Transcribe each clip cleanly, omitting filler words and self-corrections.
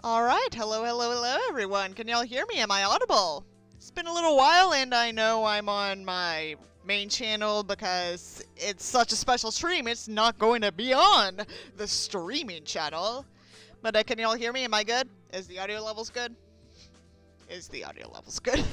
Alright, hello everyone. Can y'all hear me? Am I audible? It's been a little while and I know I'm on my main channel because it's such a special stream, it's not going to be on the streaming channel. But can y'all hear me? Am I good? Is the audio levels good? Is the audio levels good?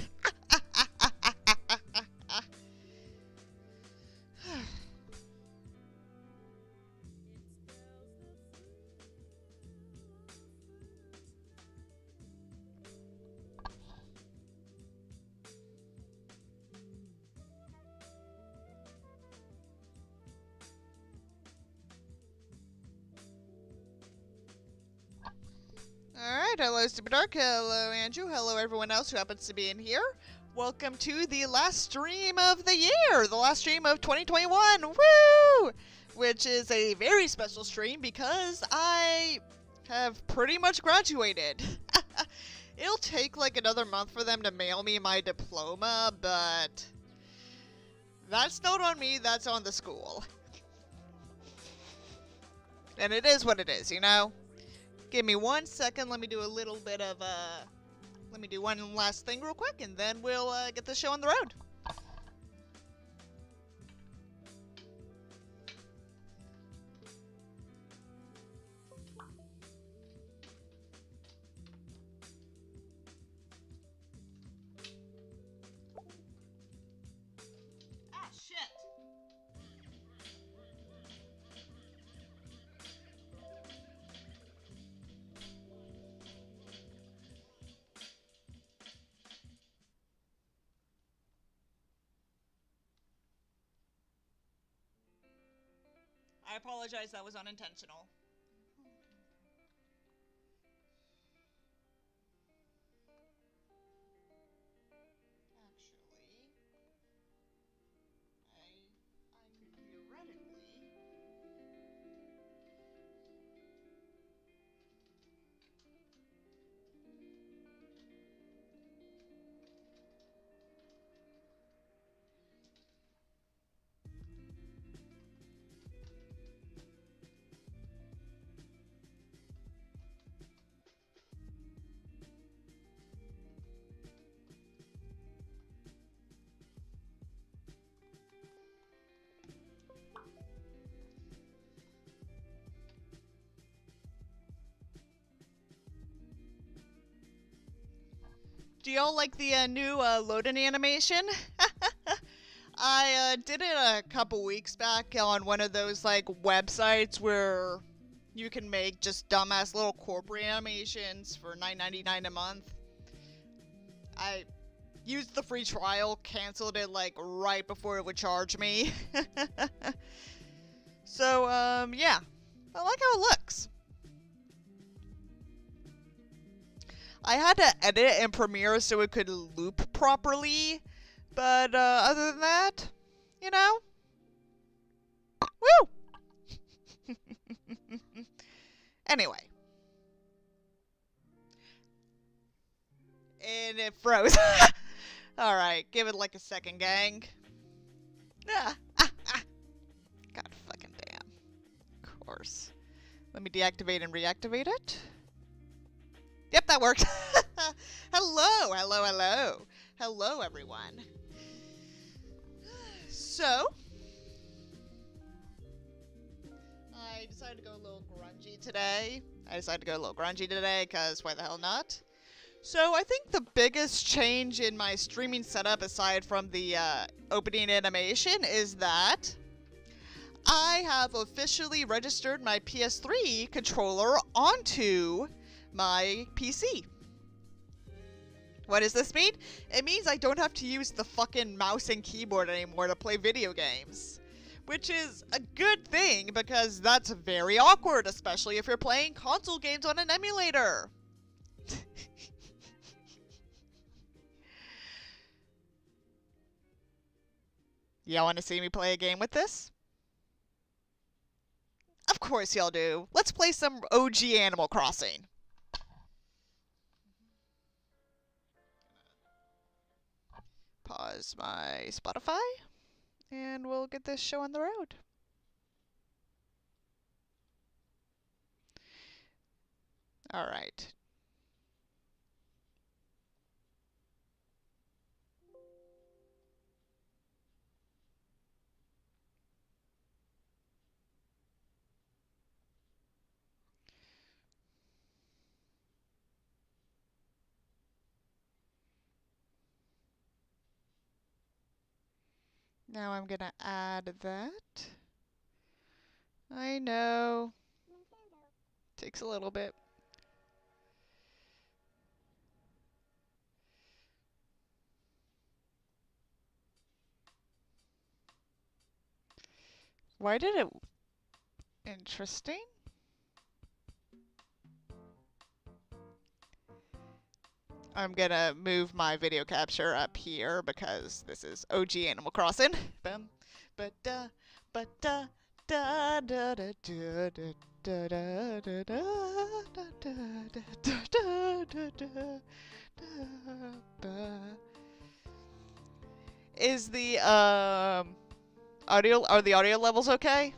Alright, hello Super Dark, hello Andrew, hello everyone else who happens to be in here. Welcome to the last stream of the year, the last stream of 2021, woo! Which is a very special stream because I have pretty much graduated. It'll take like another month for them to mail me my diploma, but that's not on me, that's on the school. And it is what it is, you know? Give me 1 second, let me do a little bit of, let me do one last thing real quick, and then we'll, get the show on the road. Ah, shit! I apologize, that was unintentional. Actually, I'm theoretically... Do y'all like the new loading animation? I did it a couple weeks back on one of those like websites where you can make just dumbass little corporate animations for $9.99 a month. I used the free trial, canceled it like right before it would charge me. So yeah, I like how it looks. I had to edit it in Premiere so it could loop properly, but other than that, you know, woo! Anyway. And it froze. Alright, give it like a second, gang. God fucking damn. Of course. Let me deactivate and reactivate it. Yep, that worked. Hello, hello, hello. Hello, everyone. So, I decided to go a little grungy today. Because why the hell not? So, I think the biggest change in my streaming setup, aside from the opening animation, is that I have officially registered my PS3 controller onto my PC. What does this mean? It means I don't have to use the fucking mouse and keyboard anymore to play video games. Which is a good thing, because that's very awkward, especially if you're playing console games on an emulator. Y'all want to see me play a game with this? Of course y'all do. Let's play some OG Animal Crossing. Pause my Spotify, and we'll get this show on the road. Alright. Now I'm gonna add that. I know. Takes a little bit. Why did it... Interesting. I'm gonna move my video capture up here because this is OG Animal Crossing. Bum, but da, da da da da da da da da da da da. Is the audio, are the audio levels okay?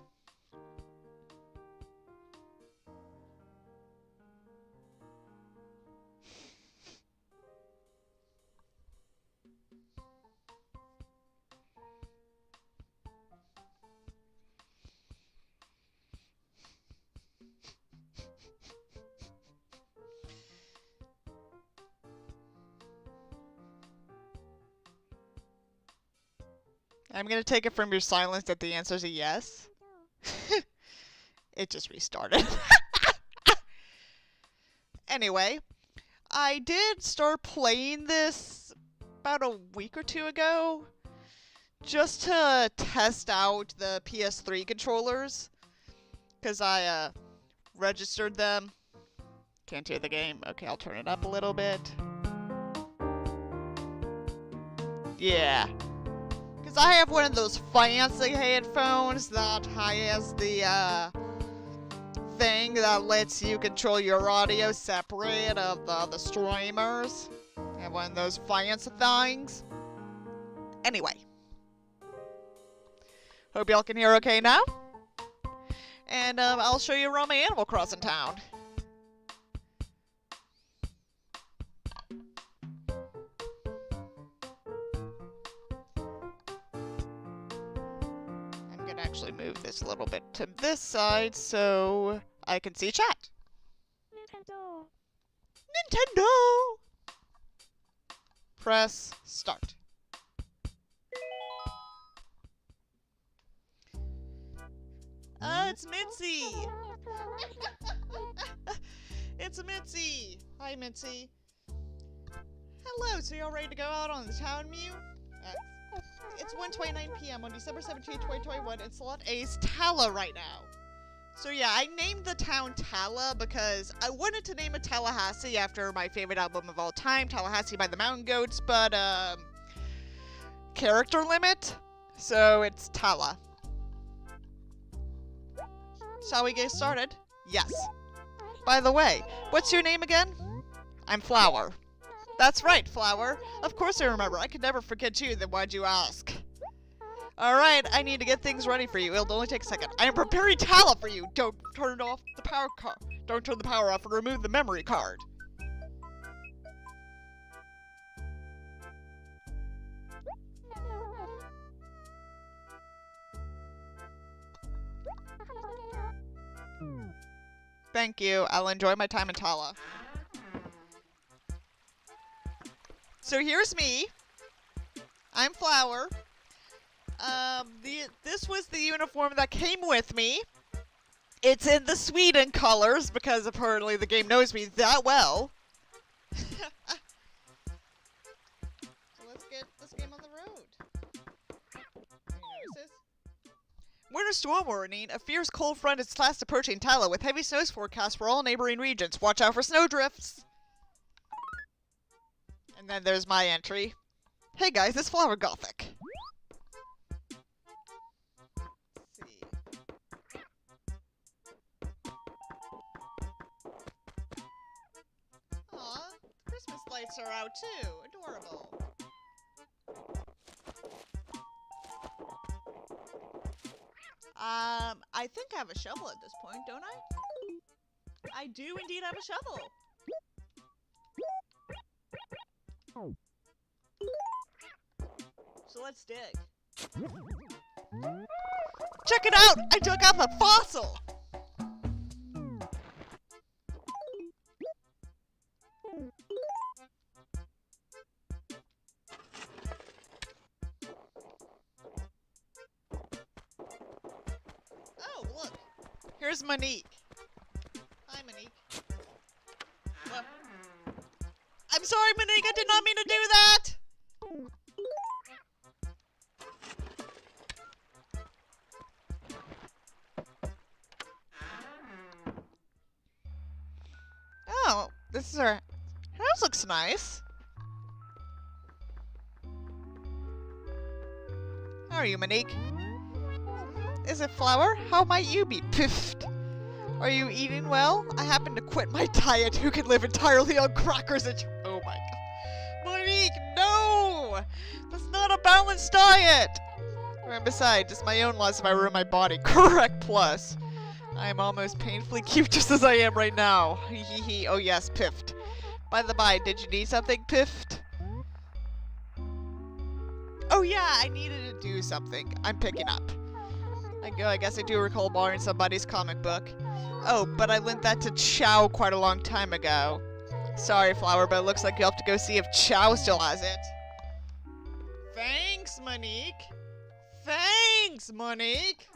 I'm gonna take it from your silence that the answer is a yes. It just restarted. Anyway, I did start playing this about a week or two ago just to test out the PS3 controllers because I registered them. Can't hear the game. Okay, I'll turn it up a little bit. Yeah. Because I have one of those fancy headphones that has the thing that lets you control your audio separate of the streamers. I have one of those fancy things. Anyway. Hope y'all can hear okay now. And I'll show you around my Animal Crossing town. Actually move this a little bit to this side so I can see chat. Nintendo! Nintendo! Press start. It's Mitzi! It's Mitzi! Hi, Mitzi. Hello, so y'all ready to go out on the town mew? It's 1:29 p.m. on December 17, 2021, and Slot A's Tala right now. So yeah, I named the town Tala because I wanted to name it Tallahassee after my favorite album of all time, Tallahassee by the Mountain Goats, but character limit, so it's Tala. Shall we get started? Yes. By the way, what's your name again? I'm Flower. That's right, Flower. Of course I remember. I could never forget you, then why'd you ask? Alright, I need to get things ready for you. It'll only take a second. I am preparing Tala for you. Don't turn off the power card. Don't turn the power off and remove the memory card. Thank you. I'll enjoy my time in Tala. So here's me. I'm Flower. This was the uniform that came with me. It's in the Sweden colors because apparently the game knows me that well. So let's get this game on the road. Any notices? Winter storm warning. A fierce cold front is fast approaching Tala with heavy snows forecast for all neighboring regions. Watch out for snowdrifts. And then there's my entry. Hey guys, it's Flowergothic. Let's see. Aw, Christmas lights are out too. Adorable. I think I have a shovel at this point, don't I? I do indeed have a shovel. So let's dig. Check it out! I dug up a fossil! Where's Monique? Hi, Monique. What? I'm sorry, Monique. I did not mean to do that. Oh, this is her. Her house looks nice. How are you, Monique? Is it Flower? How might you be? Piffed. Are you eating well? I happen to quit my diet. Who can live entirely on crackers and... Oh my god. Monique, no! That's not a balanced diet! And besides, it's my own loss if I ruin my body. Correct plus. I am almost painfully cute just as I am right now. Hee hee hee. Oh yes, Piffed. By the by, did you need something, Piffed? Oh yeah, I needed to do something. I'm picking up. I guess I do recall borrowing somebody's comic book. Oh, but I lent that to Chow quite a long time ago. Sorry, Flower, but it looks like you'll have to go see if Chow still has it. Thanks, Monique. Thanks, Monique.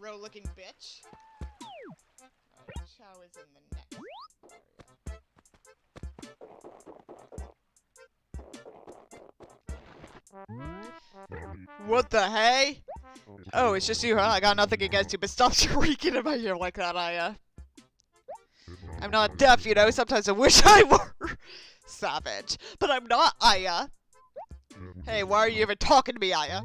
Monroe-looking bitch. Alright, Chow is in the next area. What the hey? Oh, it's just you, huh? I got nothing against you, but stop shrieking in my ear like that, Aya. I'm not deaf, you know. Sometimes I wish I were. Savage. But I'm not, Aya. Hey, why are you even talking to me, Aya?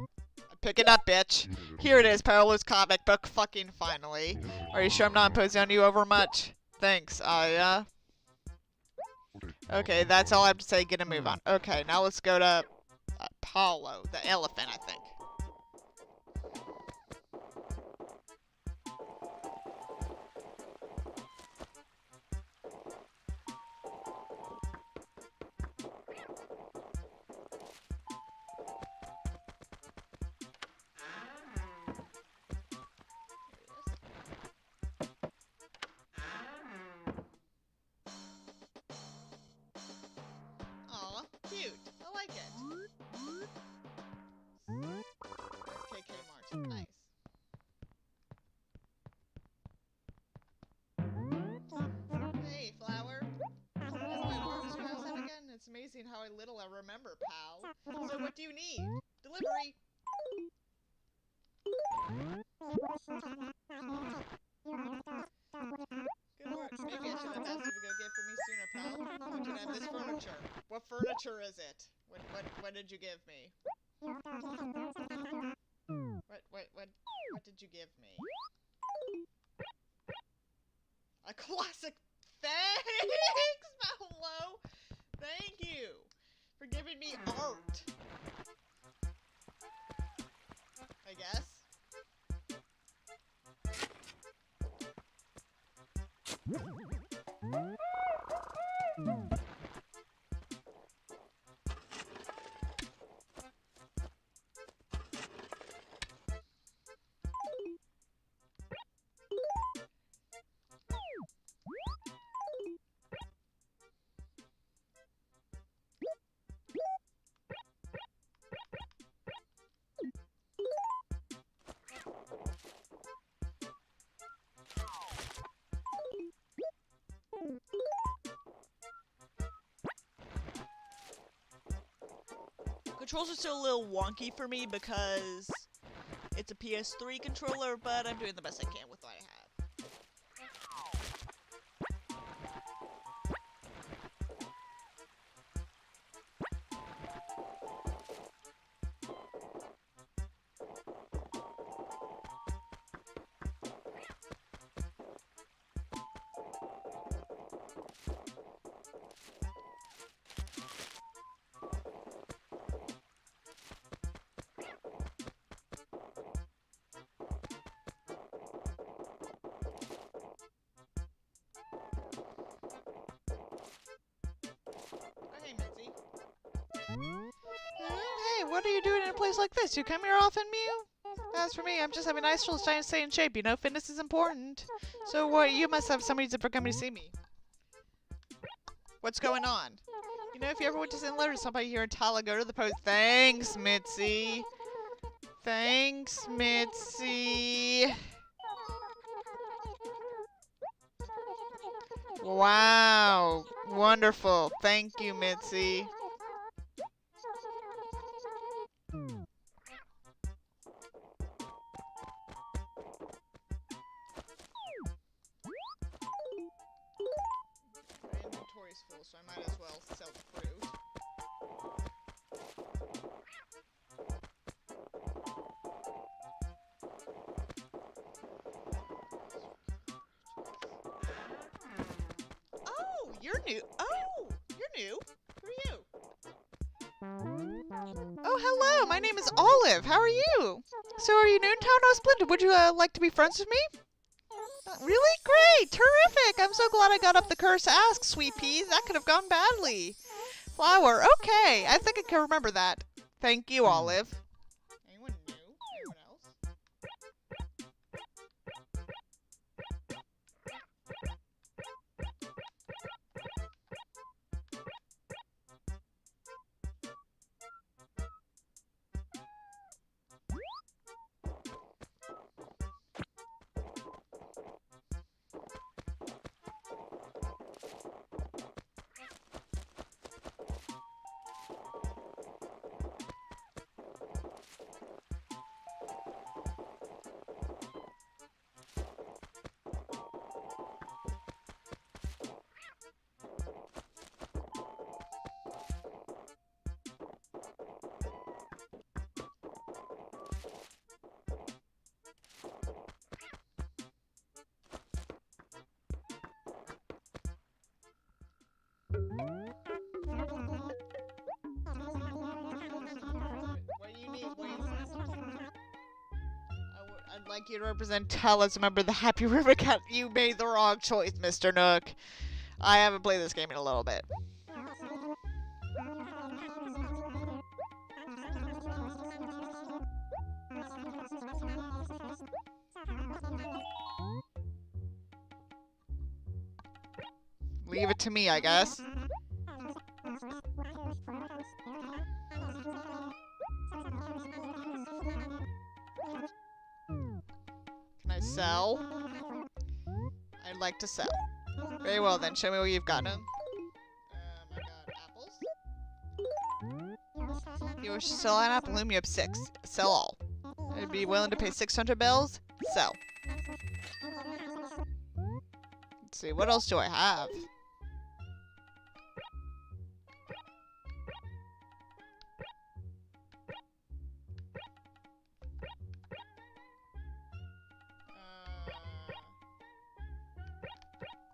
Pick it up, bitch. Here it is, Parallel's comic book, fucking finally. Are you sure I'm not imposing on you over much? Thanks, Aya. Okay, that's all I have to say. Get a move on. Okay, now let's go to Apollo, the elephant, I think. Aw, cute. I like it. KK Martin. Nice. Hey, Flower. That's my arms house out again. It's amazing how little I remember, pal. So what do you need? Delivery. Good work. Maybe I should have asked you to go get for me sooner, pal. You can have this furniture. What furniture is it? What did you give me? What did you give me? A classic. Thanks, Paolo. Thank you for giving me art. I guess. Controls are still a little wonky for me because it's a PS3 controller, but I'm doing the best I can with what I have. Hey, Mitzi. Hey, what are you doing in a place like this? You come here often, Mew? As for me, I'm just having nice trying to stay in shape. You know, fitness is important. So what? You must have some reason for coming to see me. What's going on? You know, if you ever went to send letters to somebody here in Tala, go to the post. Thanks, Mitzi. Thanks, Mitzi. Wow. Wonderful. Thank you, Mitzi. My inventory's full, so I might as well sell the fruit. Oh, you're new. Oh, you're new. Who are you? Oh, hello. My name is Olive. How are you? So are you new in town? Oh, splendid. Would you like to be friends with me? Really? Great. Terrific. I'm so glad I got up the courage to ask, sweet peas. That could have gone badly. Flower. Okay. I think I can remember that. Thank you, Olive. Anyone new? Anyone else? What do you need? I'd like you to represent Tell as a member of the Happy River Cat. You made the wrong choice, Mr. Nook. I haven't played this game in a little bit. Leave it to me, I guess. Can I sell? I'd like to sell. Very well then, show me what you've got. I got apples. You wish to sell an apple, you have 6. Sell all. I'd be willing to pay 600 bells. Sell. Let's see, what else do I have?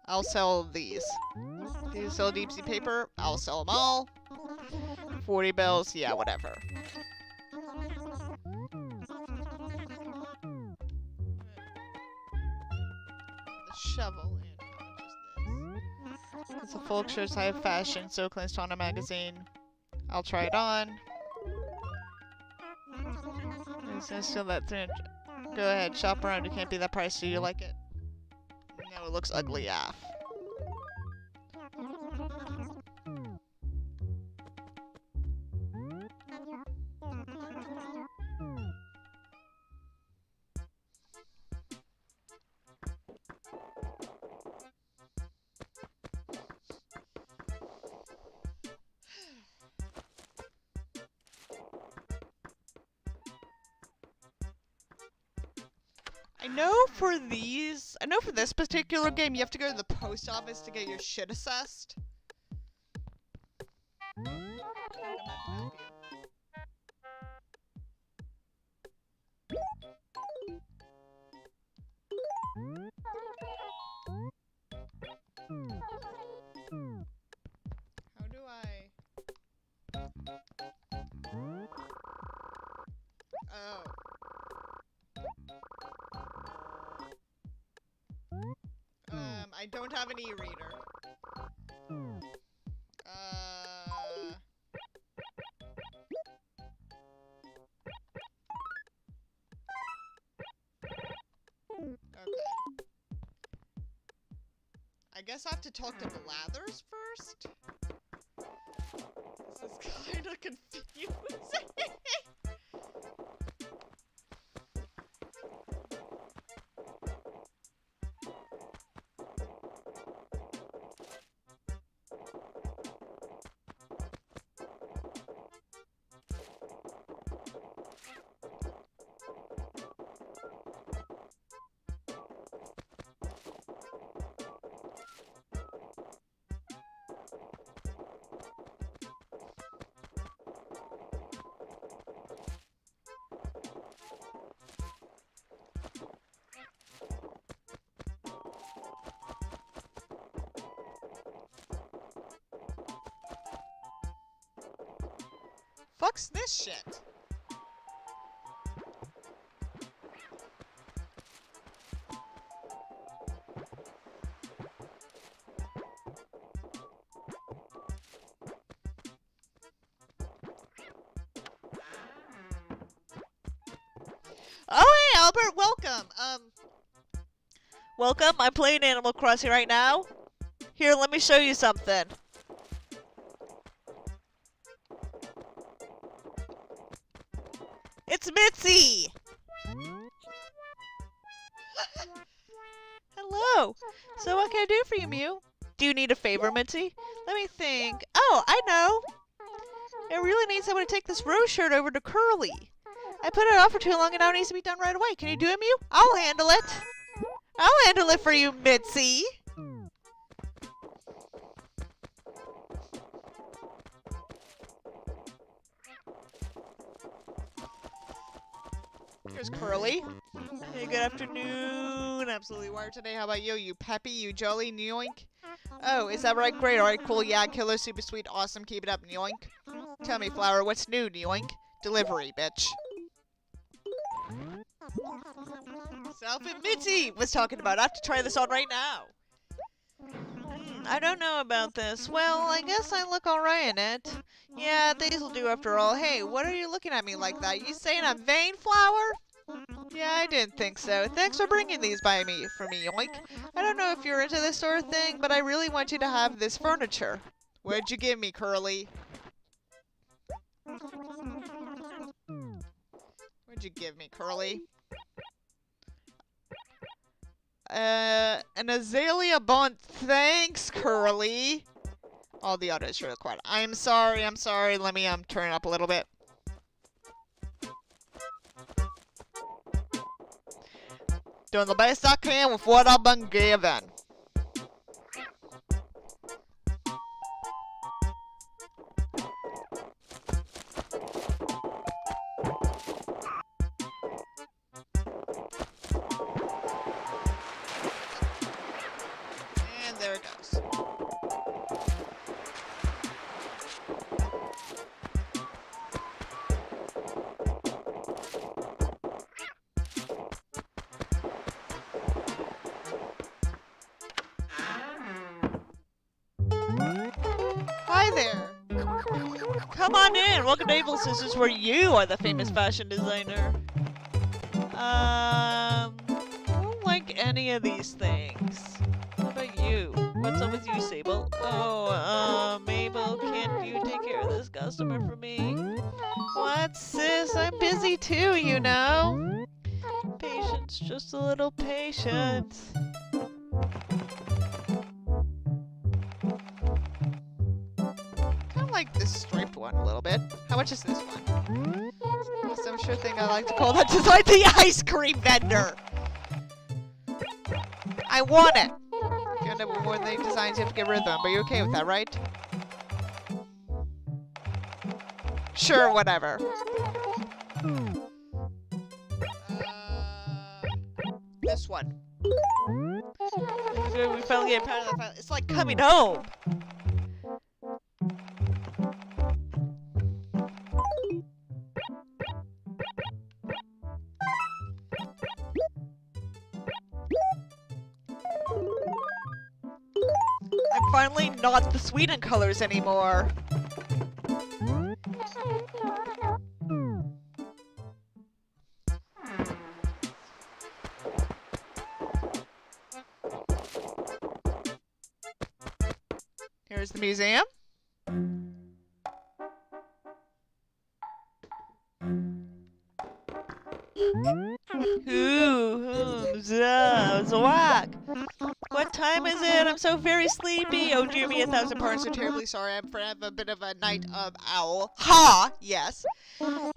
I'll sell these. Do you sell deep sea paper? I'll sell them all. 40 bells, yeah, whatever. The shovel and how much is this? It's a folk shirt, high fashion, so claims Tana magazine. I'll try it on. Still that 300. Go ahead, shop around. It can't be that price. Do you like it? No, it looks ugly AF. I know for this particular game, you have to go to the post office to get your shit assessed. How do I... Oh. I don't have an e-reader. Okay. I guess I have to talk to Blathers first? This is kinda confusing. fuck's this shit? Oh, hey, Albert, welcome. Welcome, I'm playing Animal Crossing right now. Here, let me show you something. It's Mitzi! Hello! So what can I do for you, Mew? Do you need a favor, Mitzi? Let me think. Oh, I know! I really need someone to take this rose shirt over to Curly. I put it off for too long and now it needs to be done right away. Can you do it, Mew? I'll handle it. I'll handle it for you, Mitzi. Here's Curly. Hey, good afternoon. Absolutely wired today. How about you? You peppy? You jolly? Yoink. Oh, is that right? Great. Alright, cool. Yeah, killer. Super sweet. Awesome. Keep it up. Yoink. Tell me, Flower, what's new? Yoink. Delivery, bitch. Selfie Mitzi was talking about. I have to try this on right now. I don't know about this. Well, I guess I look alright in it. Yeah, these'll do after all. Hey, what are you looking at me like that? You saying I'm vain, Flower? Yeah, I didn't think so. Thanks for bringing these for me, yoink. I don't know if you're into this sort of thing, but I really want you to have this furniture. What'd you give me, Curly? What'd you give me, Curly? An azalea bunt. Thanks, Curly. All the others are quiet. I'm sorry. Let me turn it up a little bit. Doing the best I can with what I've been given. And there it goes. Hi there. Come on in. Welcome to Able Sisters, where you are the famous fashion designer. I don't like any of these things. What about you? What's up with you, Sable? Oh, Mabel, can't you take care of this customer for me? What, sis? I'm busy too, you know. Patience, just a little patience. Kind of like this striped one a little bit. How much is this one? Some sure thing I like to call that design the ice cream vendor. I want it. If you end up with more than 8 designs, you have to get rid of them. But you're okay with that, right? Sure, whatever. This one. We finally get part of the file. It's like coming home. I'm finally not the Sweden colors anymore. Here's the museum. Zwak. What time is it? I'm so very sleepy. Oh dear me, 1,000 pardons. So terribly sorry. I'm a bit of a night owl. Ha! Yes.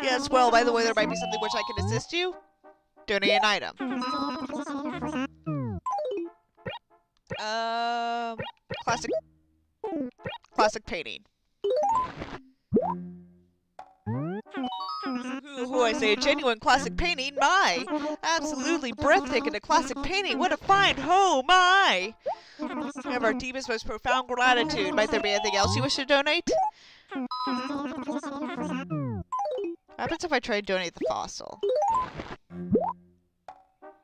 Yes, well, by the way, there might be something which I can assist you. Donate an item. Classic painting. Ooh, I say a genuine classic painting. My! Absolutely breathtaking, a classic painting. What a find! Oh, my! We have our deepest, most profound gratitude. Might there be anything else you wish to donate? What happens if I try to donate the fossil?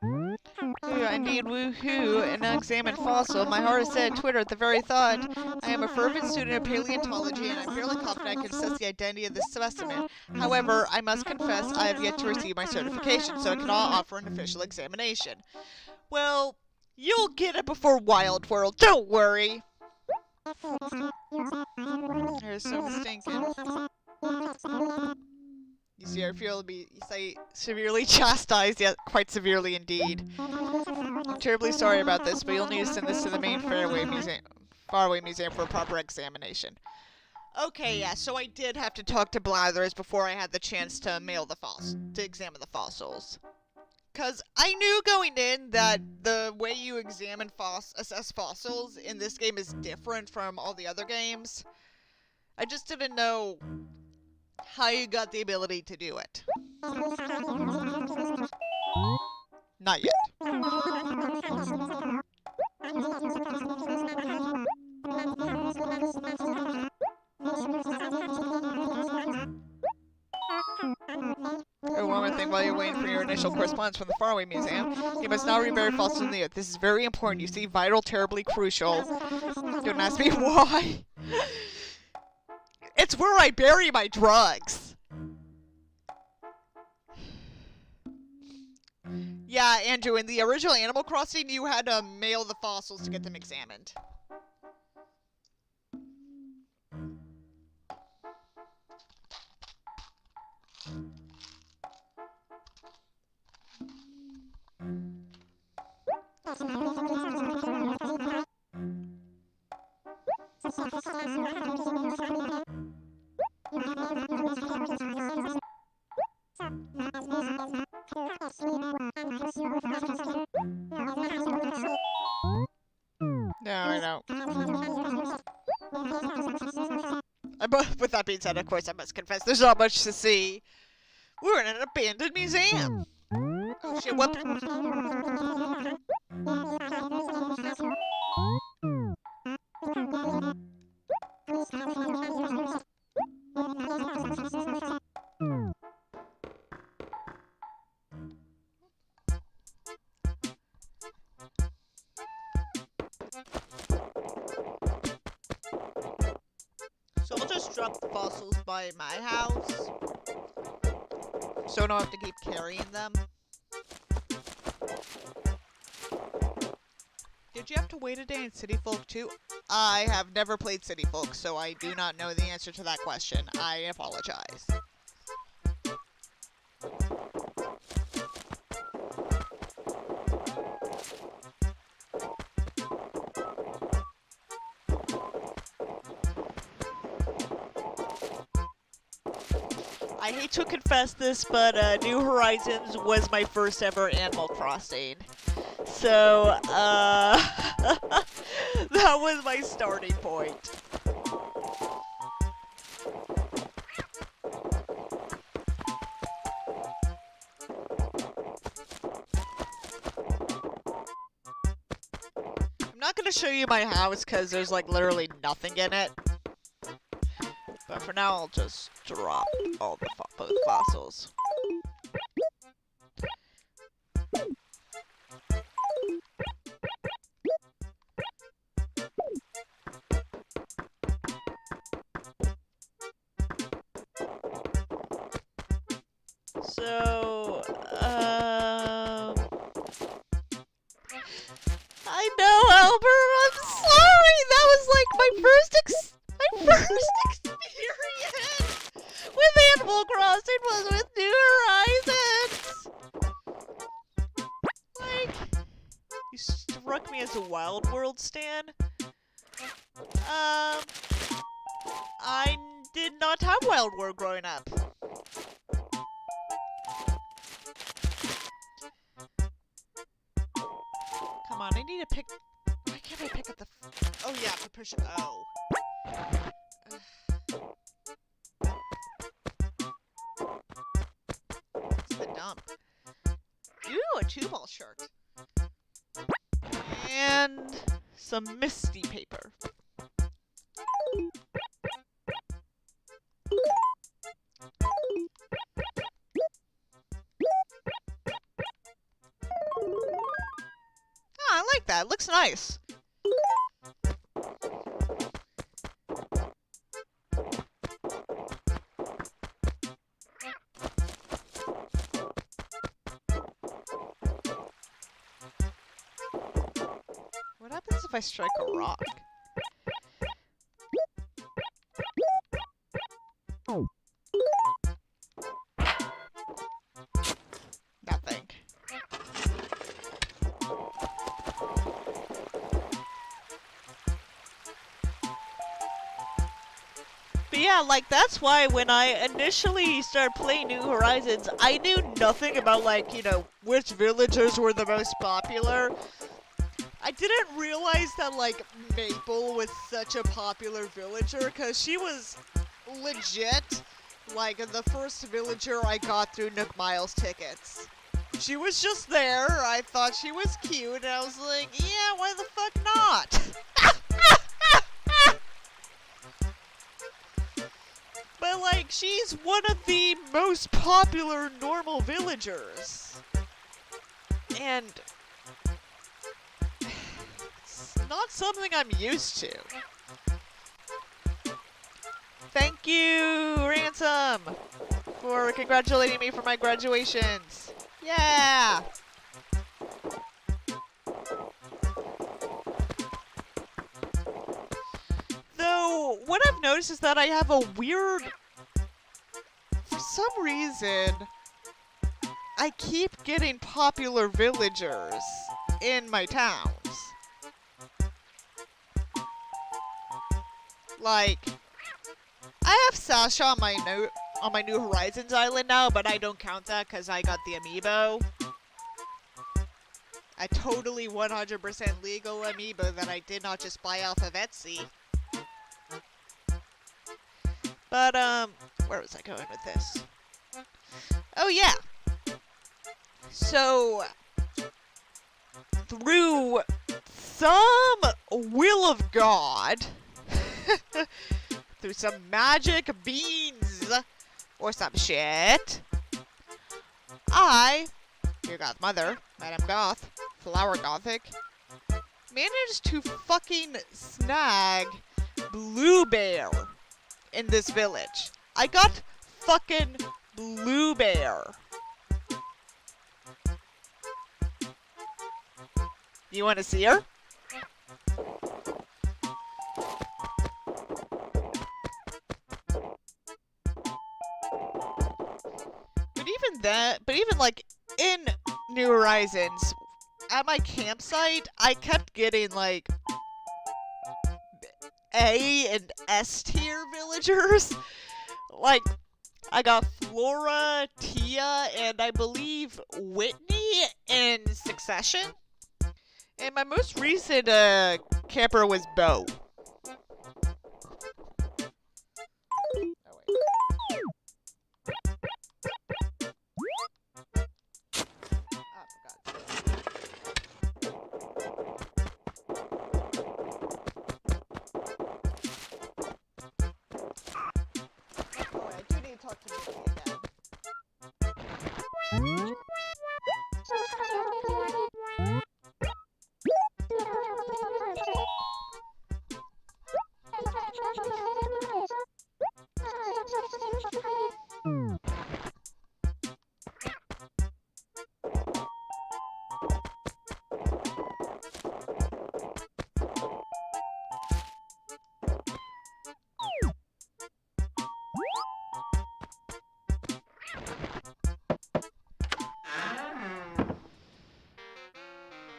Ooh, I need WOOOOO, an unexamined fossil. My heart is set at Twitter at the very thought. I am a fervent student of paleontology, and I'm fairly confident I can assess the identity of this specimen. However, I must confess I have yet to receive my certification, so I cannot offer an official examination. Well, you'll get it before Wild World, don't worry! There's so stinking. You see, I feel to be severely chastised, yet quite severely indeed. I'm terribly sorry about this, but you'll need to send this to the main Faraway Museum for a proper examination. Okay, yeah, so I did have to talk to Blathers before I had the chance to examine the fossils. Because I knew going in that the way you assess fossils in this game is different from all the other games. I just didn't know how you got the ability to do it. Not yet. Oh, one more thing while you're waiting for your initial correspondence from the Faraway Museum. You must not rebury fossils in the earth. This is very important. You see, vital, terribly crucial. Don't ask me why. It's where I bury my drugs. Yeah, Andrew, in the original Animal Crossing, you had to mail the fossils to get them examined. No, I know. With that being said, of course, I must confess, there's not much to see. We're in an abandoned museum. Oh shit, what? So I'll just drop the fossils by my house, so I don't have to keep carrying them. Did you have to wait a day in City Folk too? I have never played City Folk, so I do not know the answer to that question. I apologize. I hate to confess this, but New Horizons was my first ever Animal Crossing. So, that was my starting point. I'm not going to show you my house because there's like literally nothing in it. But for now, I'll just drop all the both fossils. So, I know, Albert, I'm sorry! That was like my first experience with Animal Crossing was with New Horizons! Like, you struck me as a Wild World stan. I did not have Wild World growing up. Come on, I need to pick... Why can't I pick up the... Oh yeah, to push... Oh. It's the dump. Ooh, a 2-ball shirt. And some misty paper. I like that. It looks nice. What happens if I strike a rock? Nothing. But yeah, like, that's why when I initially started playing New Horizons, I knew nothing about, like, you know, which villagers were the most popular. I didn't realize that, like, Maple was such a popular villager, because she was legit, like, the first villager I got through Nook Miles tickets. She was just there, I thought she was cute, and I was like, yeah, why the fuck not? But, like, she's one of the most popular normal villagers. And it's not something I'm used to. Thank you, Ransom, for congratulating me for my graduations. Yeah! Though, what I've noticed is that I have a weird... For some reason, I keep getting popular villagers in my towns. Like, I have Sasha on my New Horizons island now, but I don't count that because I got the amiibo. A totally 100% legal amiibo that I did not just buy off of Etsy. But, where was I going with this? Oh, yeah. So, through some will of God, through some magic beans or some shit, I, your godmother, Madame Goth, Flowergothic, managed to fucking snag Blue Bear in this village. I got fucking Blue Bear. You want to see her? But even like in New Horizons, at my campsite, I kept getting like A and S tier villagers. Like, I got Flora, Tia, and I believe Whitney in succession. And my most recent camper was Bo.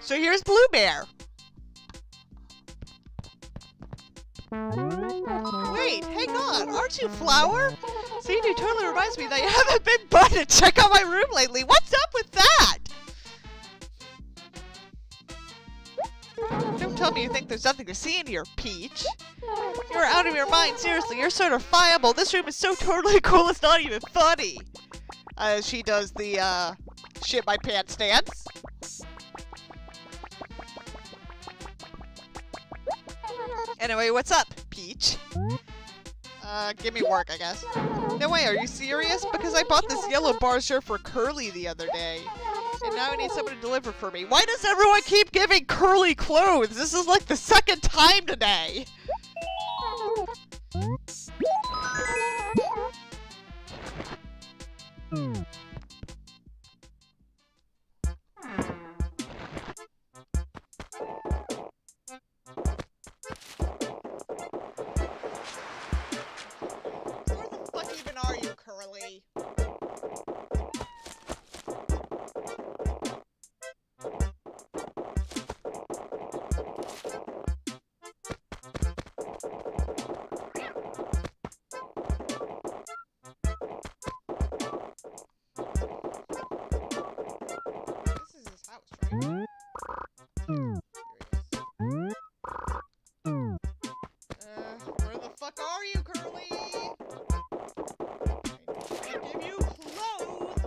So here's Blue Bear. Wait, hang on. Aren't you Flower? See, you totally reminds me that you haven't been by to check out my room lately. What's up with that? Don't tell me you think there's nothing to see in here, Peach. You're out of your mind, seriously. You're certifiable. This room is so totally cool, it's not even funny. She does the, shit my pants dance. Anyway, what's up, Peach? Give me work, I guess. No way, are you serious? Because I bought this yellow bar shirt for Curly the other day. And now I need someone to deliver for me. Why does everyone keep giving Curly clothes? This is like the second time today. Where the fuck even are you, Curly? This is his house, right? Where the fuck are you, Curly? I give you clothes.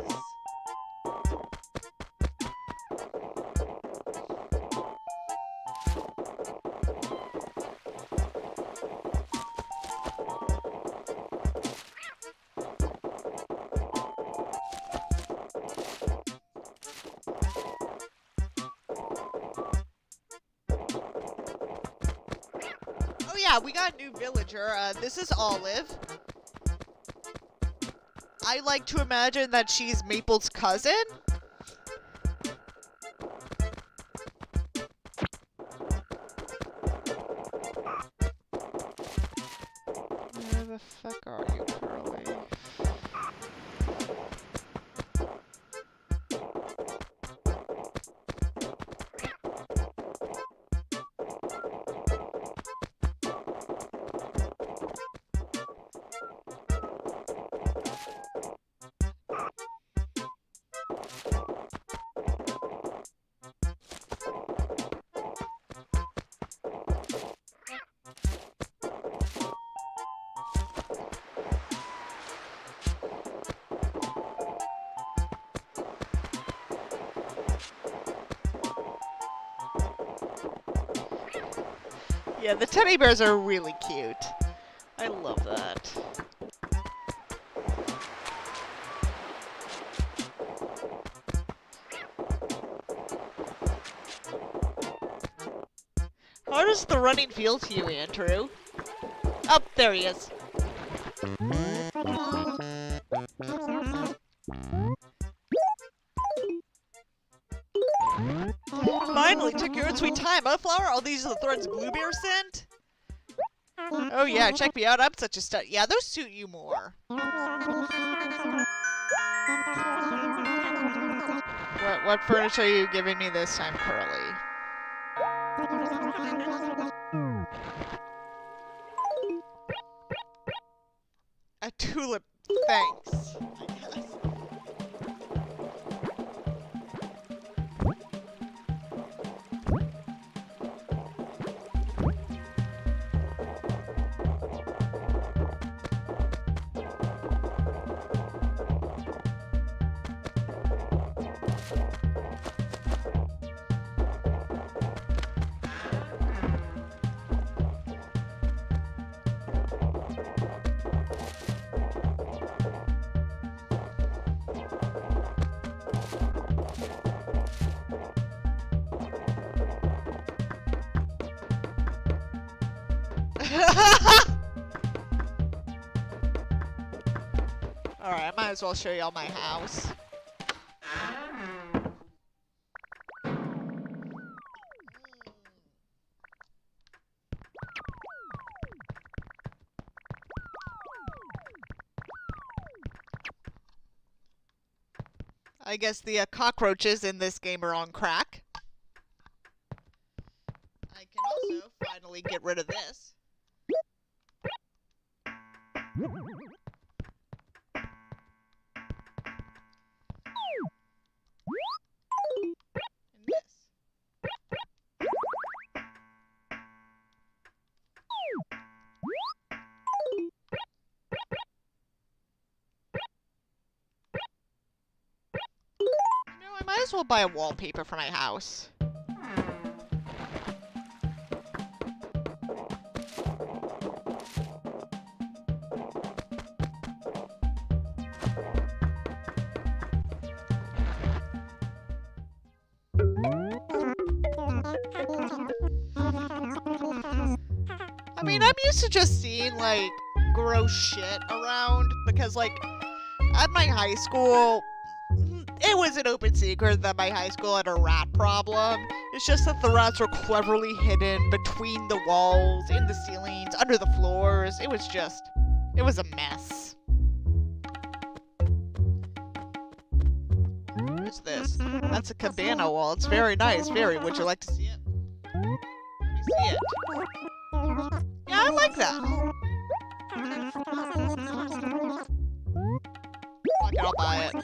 Oh yeah, we got a new villager. This is Olive. I like to imagine that she's Maple's cousin. Where the fuck are you, Curly? Yeah, the teddy bears are really cute. I love that. How does the running feel to you, Andrew? Oh, there he is. Finally, took your own sweet time, huh, Flower? All these are the threads Bluebear sent? Oh yeah, check me out, I'm such a stud. Yeah, those suit you more. What furniture are you giving me this time, Curly? A tulip, thanks. I guess. Alright, I might as well show y'all my house. I guess the cockroaches in this game are on crack. I can also finally get rid of this. And this. You know, I might as well buy a wallpaper for my house. mean, I'm used to just seeing, like, gross shit around because, like, at my high school, it was an open secret that my high school had a rat problem. It's just that the rats were cleverly hidden between the walls, in the ceilings, under the floors. It was a mess. What is this? That's a cabana wall. It's very nice. Very. Would you like to see it? Let me see it. Yeah, I like that. Fuck it, I'll buy it.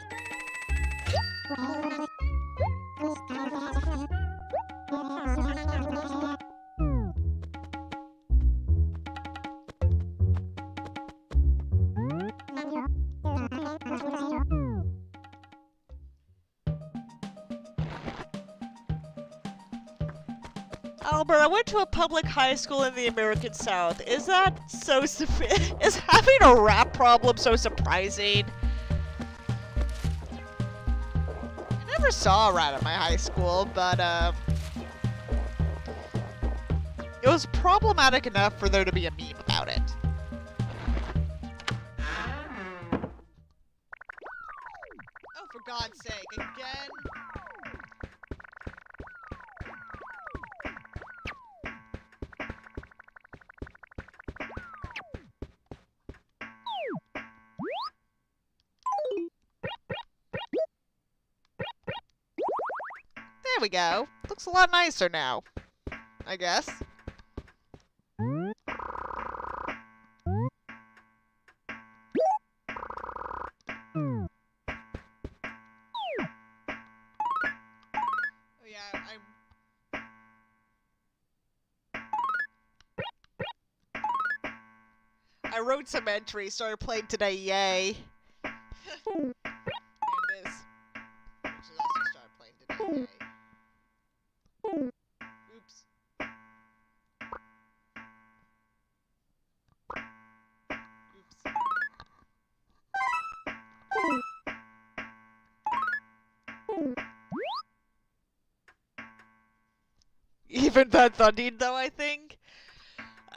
Albert, I went to a public high school in the American South. Is that so is having a rap problem so surprising? I never saw a rat at my high school, but it was problematic enough for there to be a meme about it. Oh, for God's sake, again? There we go. Looks a lot nicer now, I guess. Oh yeah, I wrote some entries, started playing today, yay. And this, which is also started playing today, yay. Oops. Oops. Even that's undine, though, I think.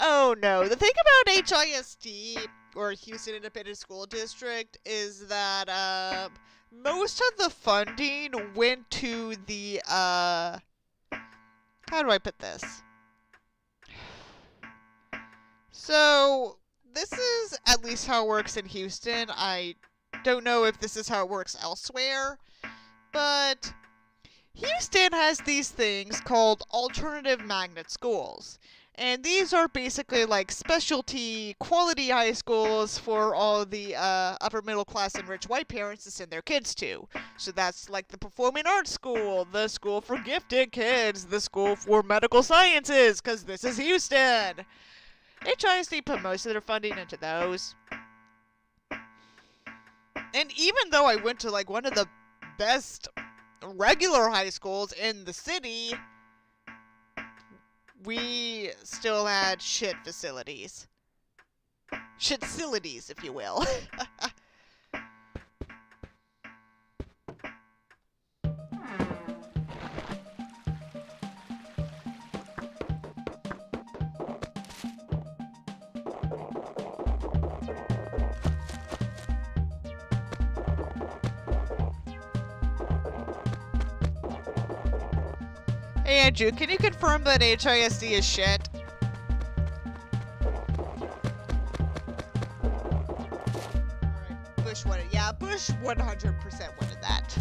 Oh no, the thing about HISD, or Houston Independent School District, is that most of the funding went to the how do I put this? So this is at least how it works in Houston. I don't know if this is how it works elsewhere, but Houston has these things called alternative magnet schools. And these are basically like specialty quality high schools for all the upper middle class and rich white parents to send their kids to. So that's like the performing arts school, the school for gifted kids, the school for medical sciences, because this is Houston. HISD put most of their funding into those. And even though I went to like one of the best regular high schools in the city, we still had shit facilities. Shit facilities, if you will. Hey Andrew, can you confirm that HISD is shit? Alright, Bush wanted, yeah, Bush 100% wanted that.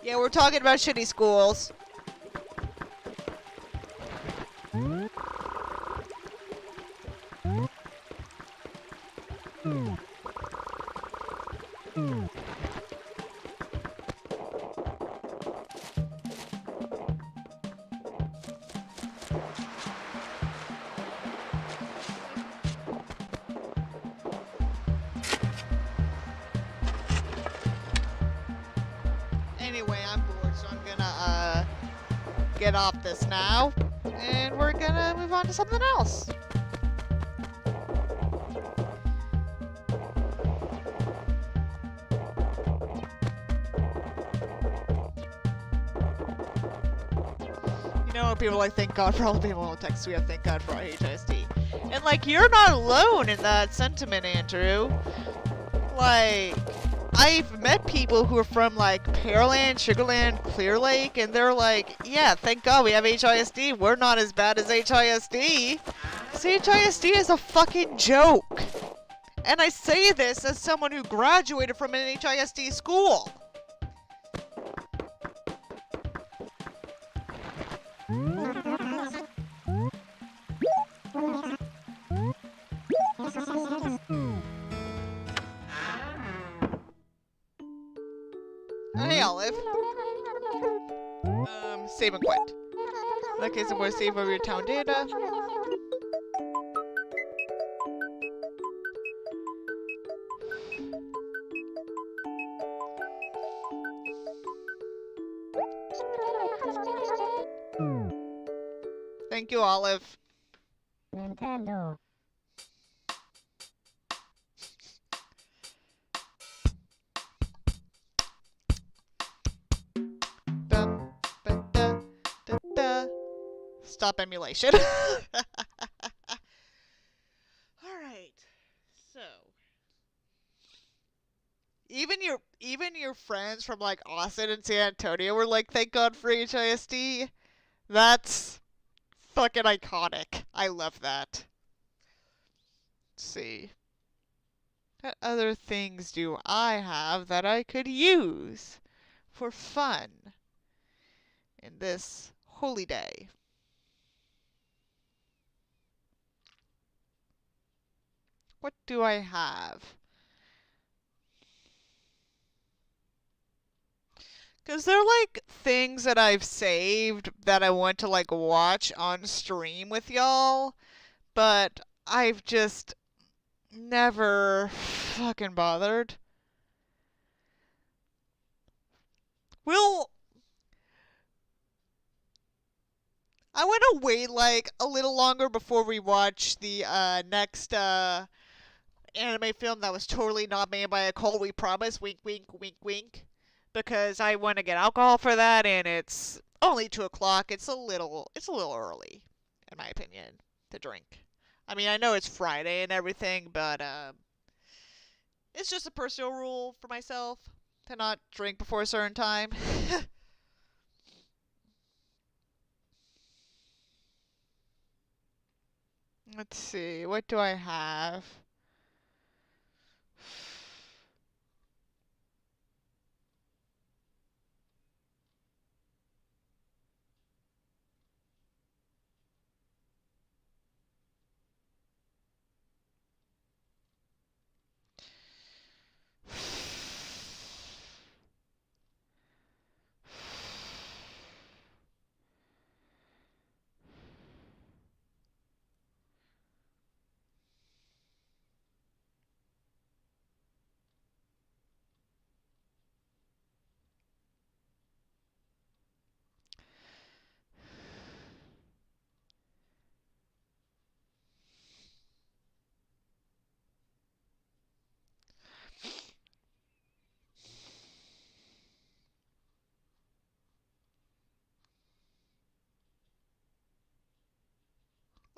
Yeah, we're talking about shitty schools. Anyway, I'm bored, so I'm gonna get off this now. and we're gonna move on to something else. You know, people are like, thank God for all the people in Texas. We have thank God for our HISD. And like, you're not alone in that sentiment, Andrew. Like, I've met people who are from like Pearland, Sugarland, Clear Lake, and they're like, yeah, thank God we have HISD. We're not as bad as HISD. See, HISD is a fucking joke. And I say this as someone who graduated from an HISD school. Hey, Olive. Save and quit. In that case, I'm going to save over your town data. Thank you, Olive. Nintendo. Dun, dun, dun, dun, dun. Stop emulation. Alright. So even your friends from like Austin and San Antonio were like, thank God for HISD. That's fucking iconic. I love that. Let's see. What other things do I have that I could use for fun in this holy day? What do I have? Because they're like things that I've saved that I want to like watch on stream with y'all, but I've just never fucking bothered. I want to wait like a little longer before we watch the next anime film that was totally not made by a cult. We promise. Wink, wink, wink, wink. Because I want to get alcohol for that, and it's only 2 o'clock. It's a little early, in my opinion, to drink. I mean, I know it's Friday and everything, but it's just a personal rule for myself to not drink before a certain time. Let's see, what do I have?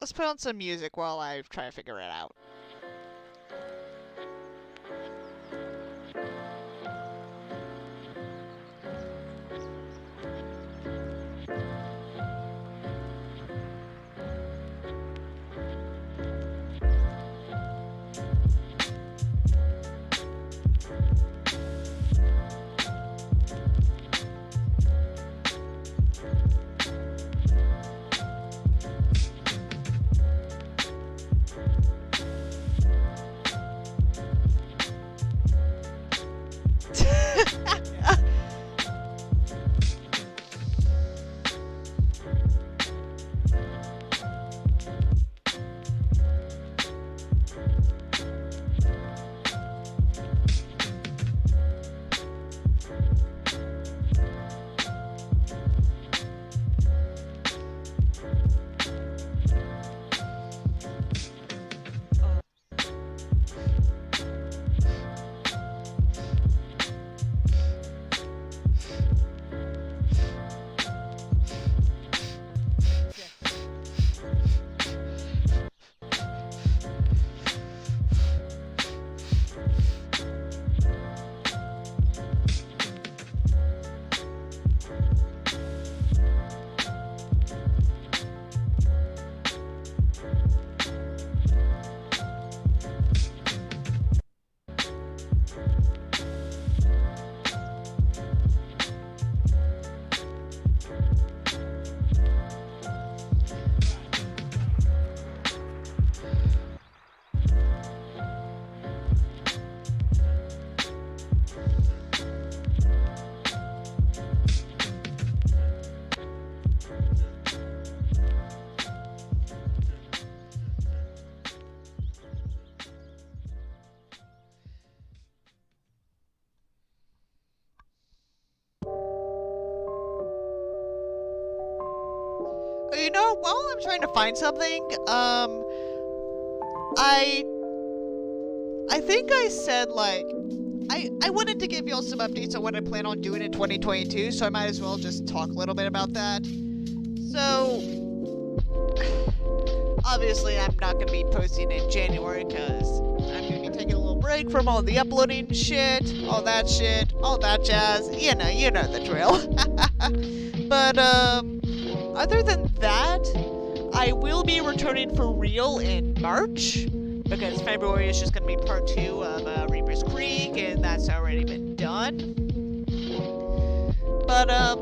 Let's put on some music while I try to figure it out. You know, while I'm trying to find something, I think I said, like, I wanted to give y'all some updates on what I plan on doing in 2022, so I might as well just talk a little bit about that. So, obviously I'm not going to be posting in January because I'm going to be taking a little break from all the uploading shit, all that jazz. You know the drill. But, other than that, I will be returning for real in March, because February is just going to be part 2 of Reaper's Creek, and that's already been done. But I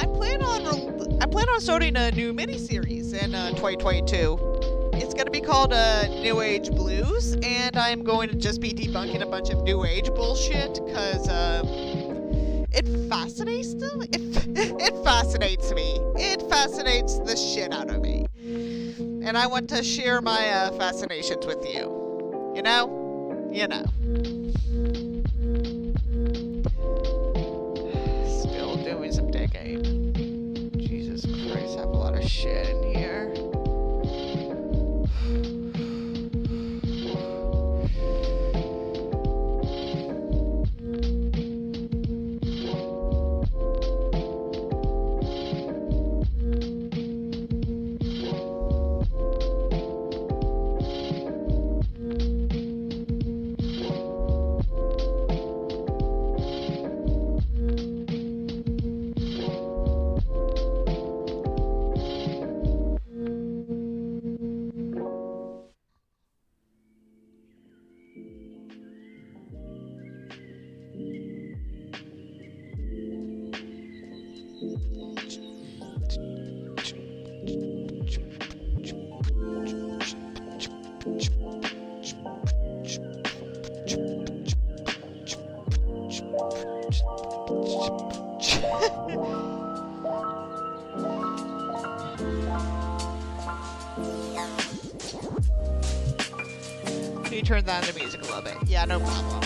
plan on starting a new miniseries in 2022. It's going to be called New Age Blues, and I'm going to just be debunking a bunch of New Age bullshit, because it fascinates them. It fascinates me. It fascinates the shit out of me. And I want to share my fascinations with you. You know? You know. Still doing some digging. Jesus Christ, I have a lot of shit in here. Can you turn down the music a little bit? Yeah, no problem.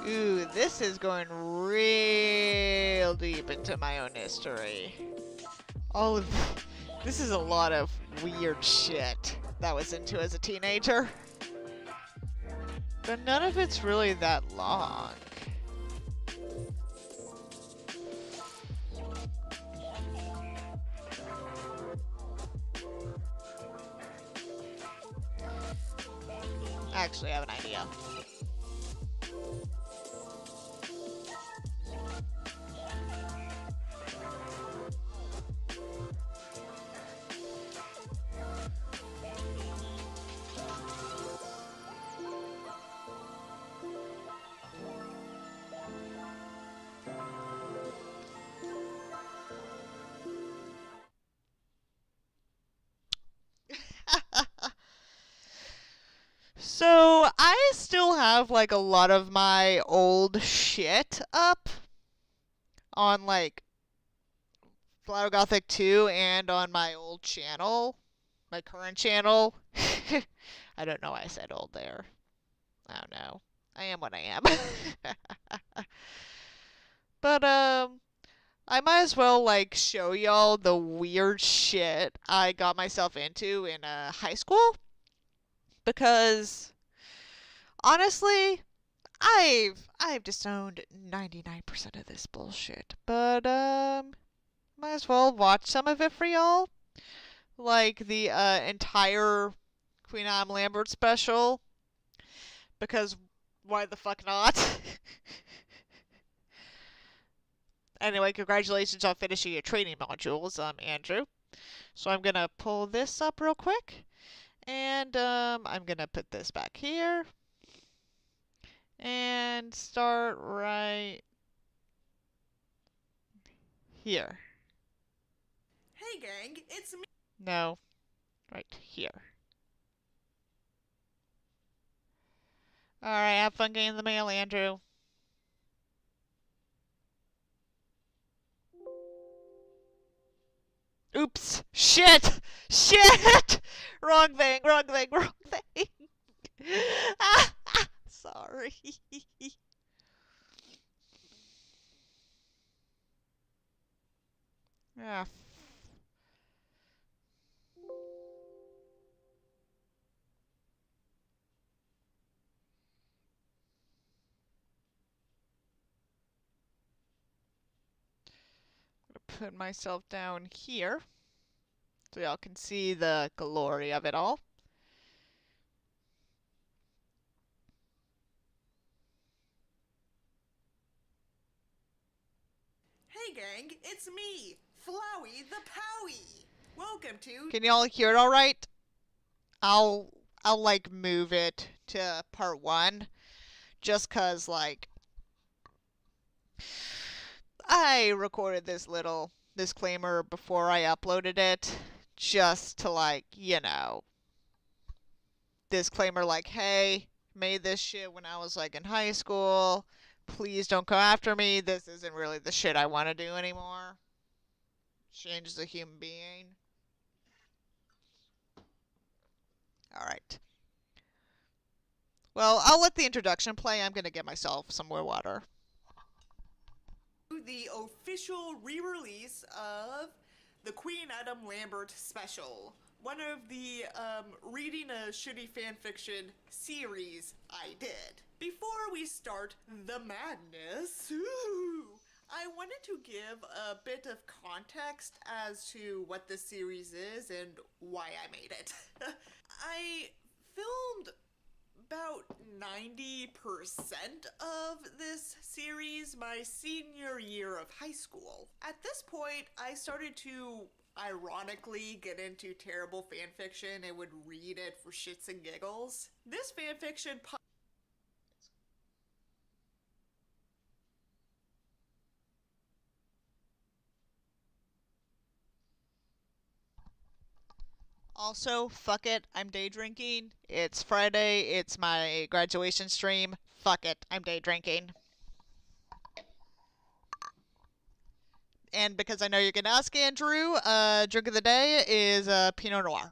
Ooh, this is going real deep into my own history. All of this is a lot of weird shit that I was into as a teenager. But none of it's really that long. Actually, I have an idea. So, I still have, like, a lot of my old shit up on, like, Flowergothic 2 and on my old channel. My current channel. I don't know why I said old there. I don't know. I am what I am. But, I might as well, like, show y'all the weird shit I got myself into in high school. Because, honestly, I've disowned 99% of this bullshit. But, might as well watch some of it for y'all. Like the entire Queen Anne Lambert special. Because why the fuck not? Anyway, congratulations on finishing your training modules, Andrew. So I'm gonna pull this up real quick. And I'm gonna put this back here and start right here. Hey gang, it's me. No, right here. Alright, have fun getting the mail, Andrew. Oops! Shit! Shit! Wrong thing, wrong thing, wrong thing. Sorry. Ah. Put myself down here so y'all can see the glory of it all. Hey gang, it's me, Flowey the Powie. Welcome to Can y'all hear it all right? I'll like move it to part 1 just 'cause like I recorded this little disclaimer before I uploaded it just to like, you know, disclaimer like, hey, made this shit when I was like in high school. Please don't come after me. This isn't really the shit I want to do anymore. Change as a human being. Alright. Well, I'll let the introduction play. I'm going to get myself some more water. the official re-release of the Queen Adam Lambert special. One of the reading a shitty fanfiction series I did. Before we start the madness, I wanted to give a bit of context as to what this series is and why I made it. I filmed about 90% of this series my senior year of high school. At this point, I started to ironically get into terrible fanfiction and would read it for shits and giggles. This fanfiction Also, fuck it, I'm day drinking. It's Friday, it's my graduation stream. Fuck it, I'm day drinking. And because I know you're gonna ask, Andrew, drink of the day is Pinot Noir. I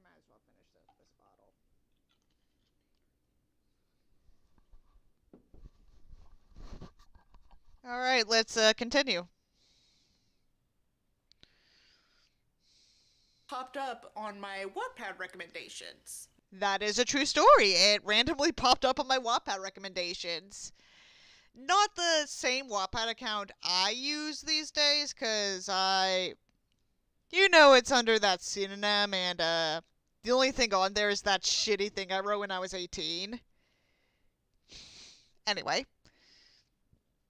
might as well finish this bottle. Alright, let's continue. popped up on my Wattpad recommendations. That is a true story. It randomly popped up on my Wattpad recommendations. Not the same Wattpad account I use these days, because you know it's under that pseudonym, and the only thing on there is that shitty thing I wrote when I was 18. Anyway.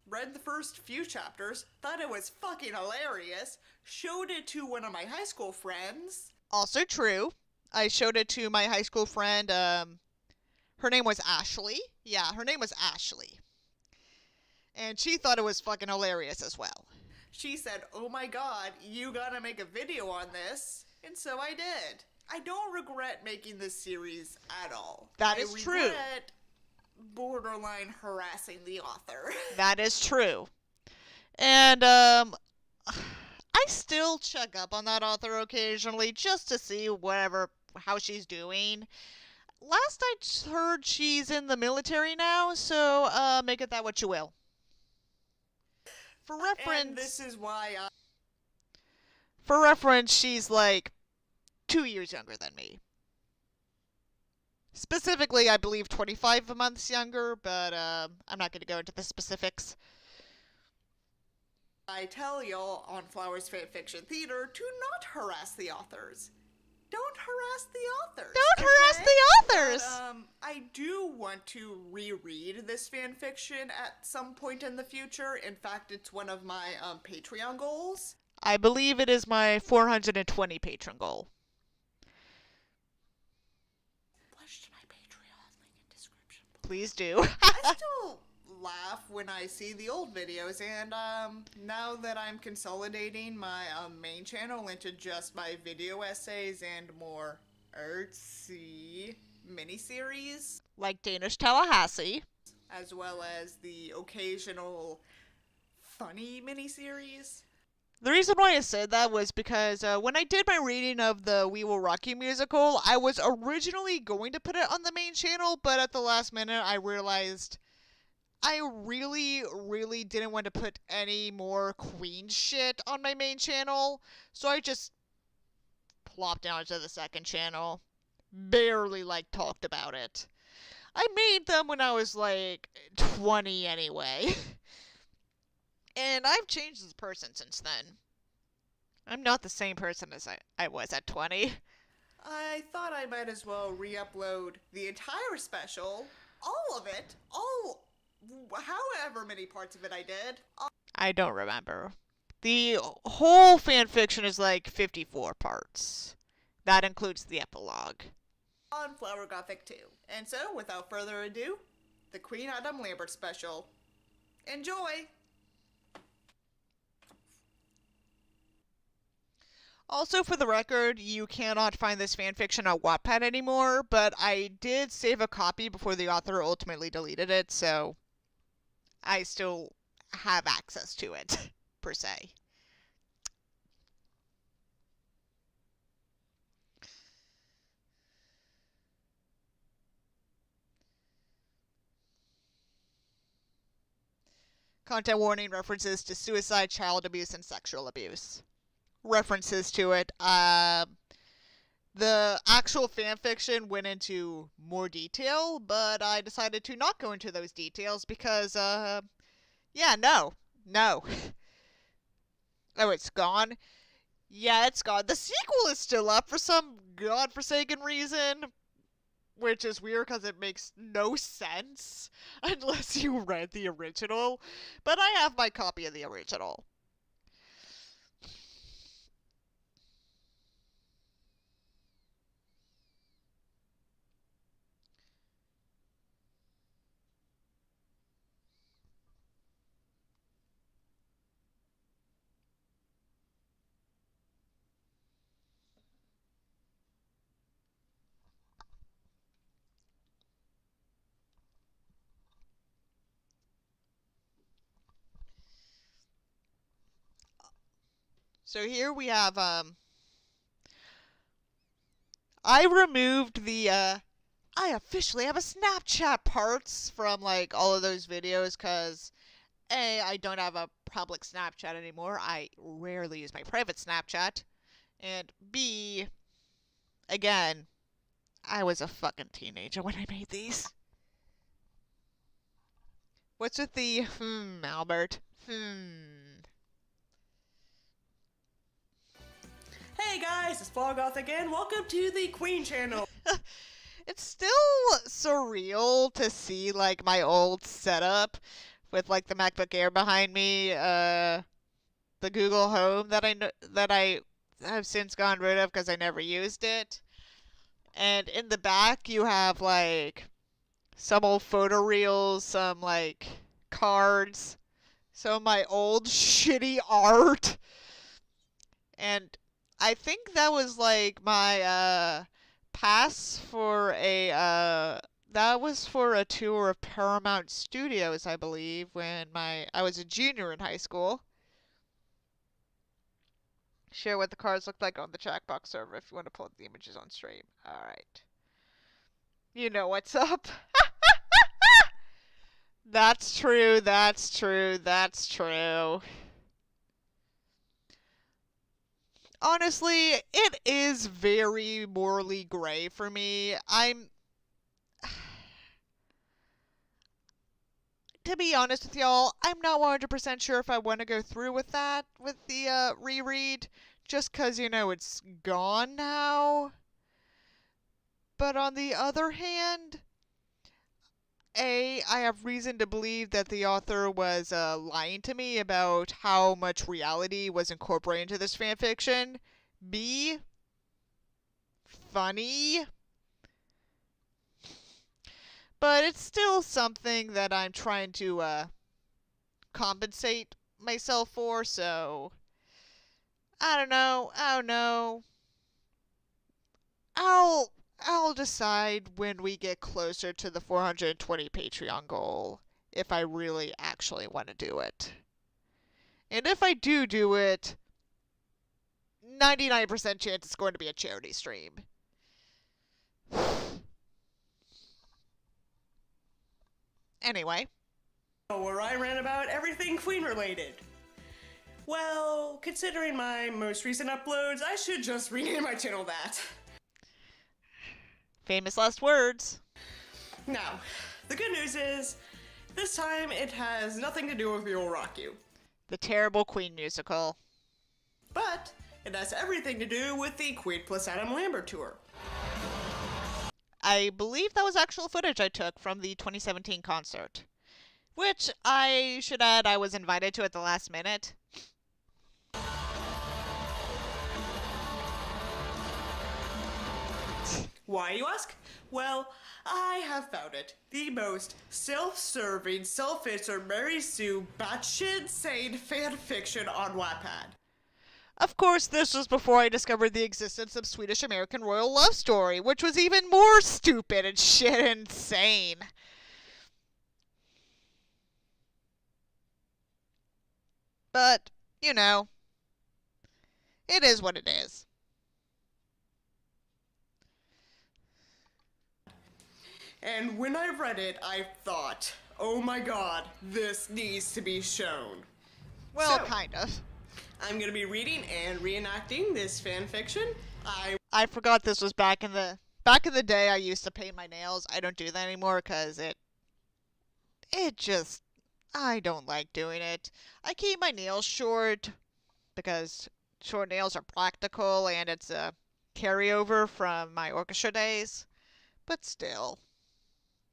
Read the first few chapters, thought it was fucking hilarious, showed it to one of my high school friends. Also true. I showed it to my high school friend. Her name was Ashley. Yeah, her name was Ashley. And she thought it was fucking hilarious as well. She said, "Oh my god, you gotta make a video on this." And so I did. I don't regret making this series at all. That is true. I regret borderline harassing the author. That is true. And, I still check up on that author occasionally just to see how she's doing. Last I heard she's in the military now, so, make it that what you will. For reference... And this is why For reference, she's like 2 years younger than me. Specifically, I believe 25 months younger, but I'm not going to go into the specifics. I tell y'all on Flowers Fanfiction Theater to not harass the authors. don't harass the authors. Don't harass okay? the authors! But, I do want to reread this fanfiction at some point in the future. In fact, it's one of my Patreon goals. I believe it is my 420 patron goal. Pledge to my Patreon, link in description. Please do. I still laugh when I see the old videos, and now that I'm consolidating my main channel into just my video essays and more artsy miniseries, Like Danish Tallahassee. as well as the occasional funny miniseries. The reason why I said that was because when I did my reading of the We Will Rock You musical, I was originally going to put it on the main channel, but at the last minute I realized I really didn't want to put any more Queen shit on my main channel, so I just plopped down to the second channel. Barely, talked about it. I made them when I was, 20 anyway. And I've changed as a person since then. I'm not the same person as I was at 20. I thought I might as well re-upload the entire special, all of it, however many parts of it I did. I don't remember. The whole fanfiction is 54 parts. That includes the epilogue. On Flowergothic 2. And so, without further ado, the Queen Adam Lambert special. Enjoy! Also, for the record, you cannot find this fanfiction on Wattpad anymore, but I did save a copy before the author ultimately deleted it, so I still have access to it, per se. Content warning: references to suicide, child abuse, and sexual abuse. References to it. The actual fanfiction went into more detail, but I decided to not go into those details because, yeah, no. Oh, it's gone? Yeah, it's gone. The sequel is still up for some godforsaken reason, which is weird because it makes no sense unless you read the original, but I have my copy of the original. So here we have, I removed the, I officially have a Snapchat parts from, all of those videos, because, A, I don't have a public Snapchat anymore. I rarely use my private Snapchat. And B, again, I was a fucking teenager when I made these. What's with the, Albert? Hey guys, it's Flowergothic again. Welcome to the Queen channel. It's still surreal to see, my old setup with, the MacBook Air behind me, the Google Home that I have since gone rid of because I never used it. And in the back, you have, some old photo reels, some, cards, some of my old shitty art. And I think that was, my, pass for a, that was for a tour of Paramount Studios, I believe, when I was a junior in high school. Share what the cards look like on the Jackbox server if you want to pull up the images on stream. Alright. You know what's up. That's true. Honestly, it is very morally gray for me. To be honest with y'all, I'm not 100% sure if I want to go through with that, with the reread, just because, it's gone now. But on the other hand, I have reason to believe that the author was lying to me about how much reality was incorporated into this fanfiction. B, funny. But it's still something that I'm trying to compensate myself for, so I don't know. I'll decide when we get closer to the 420 Patreon goal if I really actually want to do it. And if I do it, 99% chance it's going to be a charity stream. Anyway. Where I ran about everything Queen related. Well, considering my most recent uploads, I should just rename my channel that. Famous last words. Now, the good news is, this time it has nothing to do with We Will Rock You. The terrible Queen musical. But it has everything to do with the Queen plus Adam Lambert tour. I believe that was actual footage I took from the 2017 concert. Which, I should add, I was invited to at the last minute. Why, you ask? Well, I have found it. The most self-serving, self-insert Mary Sue batshit insane fanfiction on Wattpad. Of course, this was before I discovered the existence of Swedish American Royal Love Story, which was even more stupid and shit insane. But, you know, it is what it is. And when I read it, I thought, oh my god, this needs to be shown. Well, So- kind of. I'm gonna be reading and reenacting this fanfiction. I forgot this was back in the day I used to paint my nails. I don't do that anymore because it just, I don't like doing it. I keep my nails short because short nails are practical and it's a carryover from my orchestra days. But still.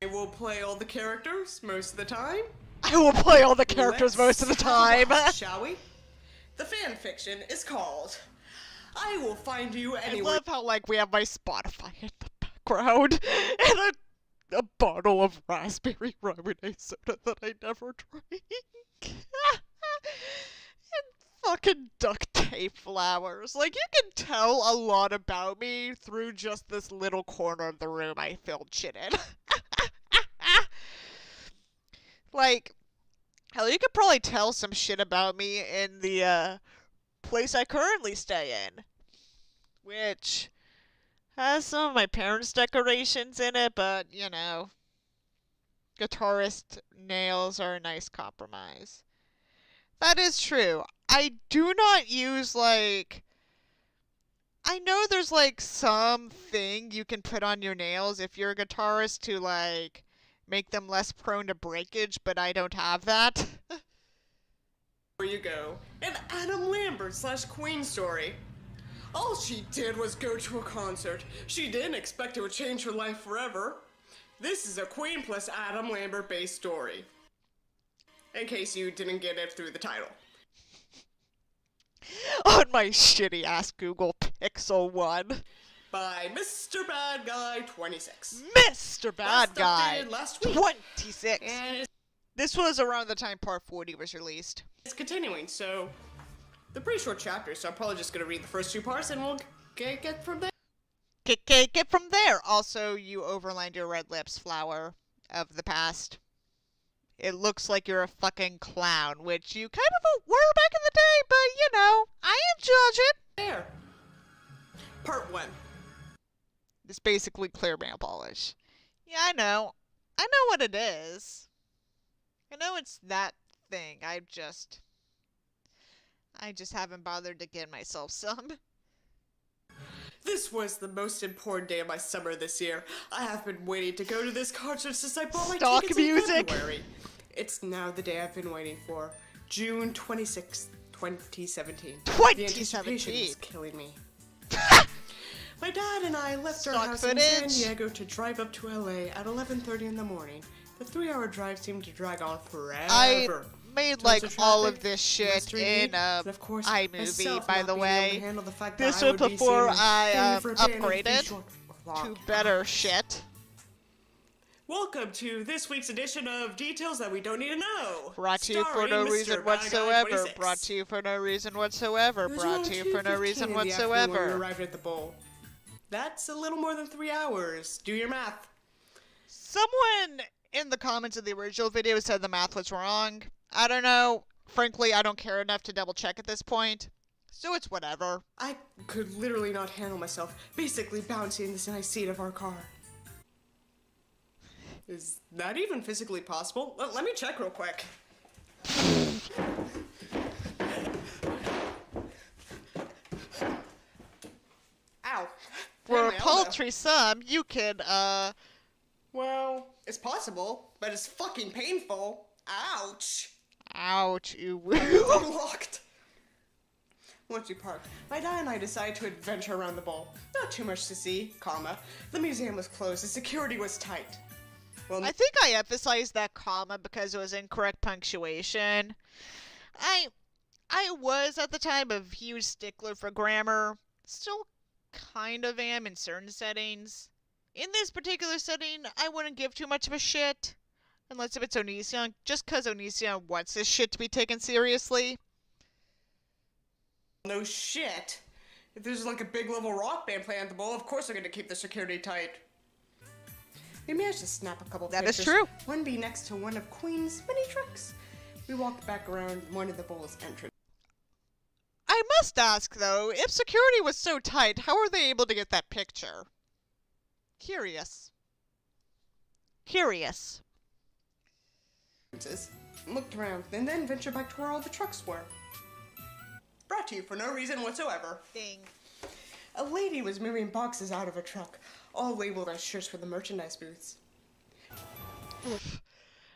I will play all the characters most of the time. I will play all the characters most of the Let's have a time. watch, shall we? The fanfiction is called I Will Find You I Anywhere. love how, like, we have my Spotify in the background and a bottle of raspberry lemonade soda that I never drink. And fucking duct tape flowers. Like, you can tell a lot about me through just this little corner of the room I filmed shit in. Like, hell, you could probably tell some shit about me in the place I currently stay in, which has some of my parents' decorations in it, but, you know, guitarist nails are a nice compromise. That is true. I do not use, like, I know there's, like, something you can put on your nails if you're a guitarist to, like, make them less prone to breakage, but I don't have that. There you go. An Adam Lambert / Queen story. All she did was go to a concert. She didn't expect it would change her life forever. This is a Queen plus Adam Lambert based story. In case you didn't get it through the title. On my shitty ass Google Pixel 1. By Mr. Bad Guy 26. Mr. Bad Last Guy updated last week. 26. And This was around the time Part 40 was released. it's continuing, so they're pretty short chapters, so I'm probably just gonna read the first two parts and we'll get from there. Get from there. Also, you overlined your red lips, flower of the past. It looks like you're a fucking clown, which you kind of were back in the day, but you know, I am judging. There. Part 1. It's basically clear nail polish. Yeah, I know. I know what it is. I know it's that thing. I just haven't bothered to get myself some. This was the most important day of my summer this year. I have been waiting to go to this concert since I bought my Stock tickets music. in February. It's now the day I've been waiting for. June 26th, 2017. The 2017. anticipation is killing me. My dad and I left our Stock house in footage. San Diego to drive up to LA at 11:30 in the morning. The 3-hour drive seemed to drag on forever. I made Tons like of all traffic, of this shit mystery in meat, and of course, iMovie, myself by not the being able to way. handle the fact This that I was would be before seeing my I family for a band of upgraded short, to long better hours. shit. Welcome to this week's edition of Details That We Don't Need to Know. Brought to you for starring no Mr. reason Bad Guy whatsoever. 26. Brought to you for no reason whatsoever. It was Brought around to you for no 2:15 reason in the afternoon when we whatsoever. arrived at the bowl. That's a little more than 3 hours. Do your math. Someone in the comments of the original video said the math was wrong. I don't know. Frankly, I don't care enough to double check at this point. So it's whatever. I could literally not handle myself, basically bouncing in the nice seat of our car. Is that even physically possible? Let me check real quick. Ow. For a Hit my elbow. paltry sum, you can, Well, it's possible, but it's fucking painful. Ouch. ouch, you It's unlocked. Once we parked, my dad and I decided to adventure around the bowl. Not too much to see, comma. The museum was closed, the security was tight. Well, I think I emphasized that comma because it was incorrect punctuation. I was at the time a huge stickler for grammar. Still kind of am in certain settings. In this particular setting, I wouldn't give too much of a shit. Unless if it's Onision, just because Onision wants this shit to be taken seriously. no shit. If there's like a big level rock band playing at the bowl, of course they're gonna keep the security tight. We managed to snap a couple That is pictures. true. One be next to one of Queen's mini trucks. We walked back around one of the bowl's entrance. I must ask, though, if security was so tight, how were they able to get that picture? Curious. Curious. Looked around, and then ventured back to where all the trucks were. Brought to you for no reason whatsoever. Ding. A lady was moving boxes out of a truck, all labeled as shirts for the merchandise booths.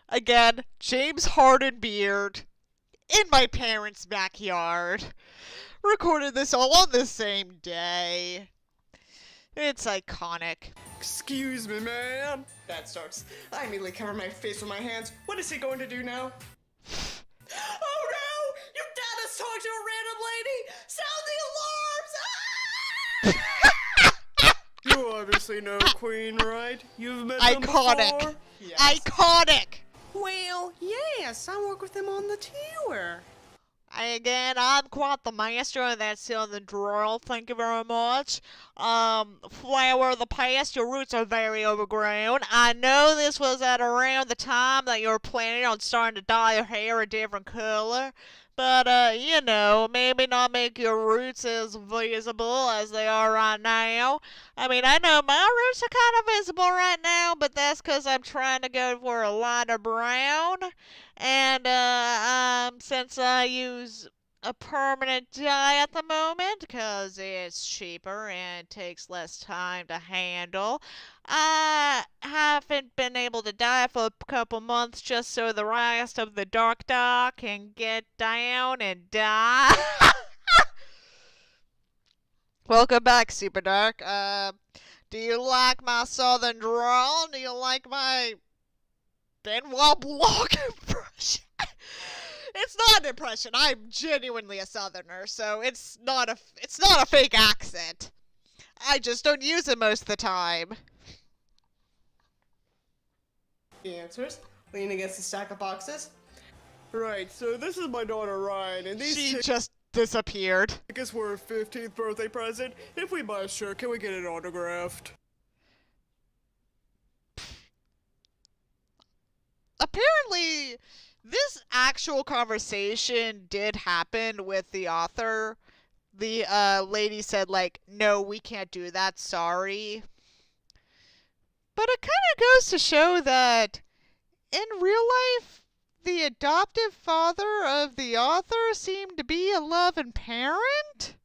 Again, James Harden beard. In my parents' backyard. Recorded this all on the same day. It's iconic. Excuse me, ma'am. Dad starts. I immediately cover my face with my hands. What is he going to do now? Oh no! Your dad has talked to a random lady! Sound the alarms! Ah! You obviously know Queen, right? You've met them Iconic. before? Yes. Iconic! Well, yes, I work with them on the tour. I'm quite the master of that southern drawl, thank you very much. Flower of the past, your roots are very overgrown. I know this was at around the time that you were planning on starting to dye your hair a different color. But, you know, maybe not make your roots as visible as they are right now. I mean, I know my roots are kind of visible right now, but that's because I'm trying to go for a lighter brown. And, since I use a permanent dye at the moment, because it's cheaper and takes less time to handle, I haven't been able to dye for a couple months just so the rest of the dark dye can get down and die. Welcome back, Super Dark. Do you like my southern drawl? Do you like my Benoit Blanc impression? It's not an impression. I'm genuinely a southerner, so it's not a fake accent. I just don't use it most of the time. He answers, leaning against a stack of boxes. Right, so this is my daughter Ryan, and these She just disappeared. tickets were her 15th birthday present. If we buy a shirt, can we get it autographed? Apparently, this actual conversation did happen with the author. The lady said, like, no, we can't do that, sorry. But it kind of goes to show that in real life, the adoptive father of the author seemed to be a loving parent.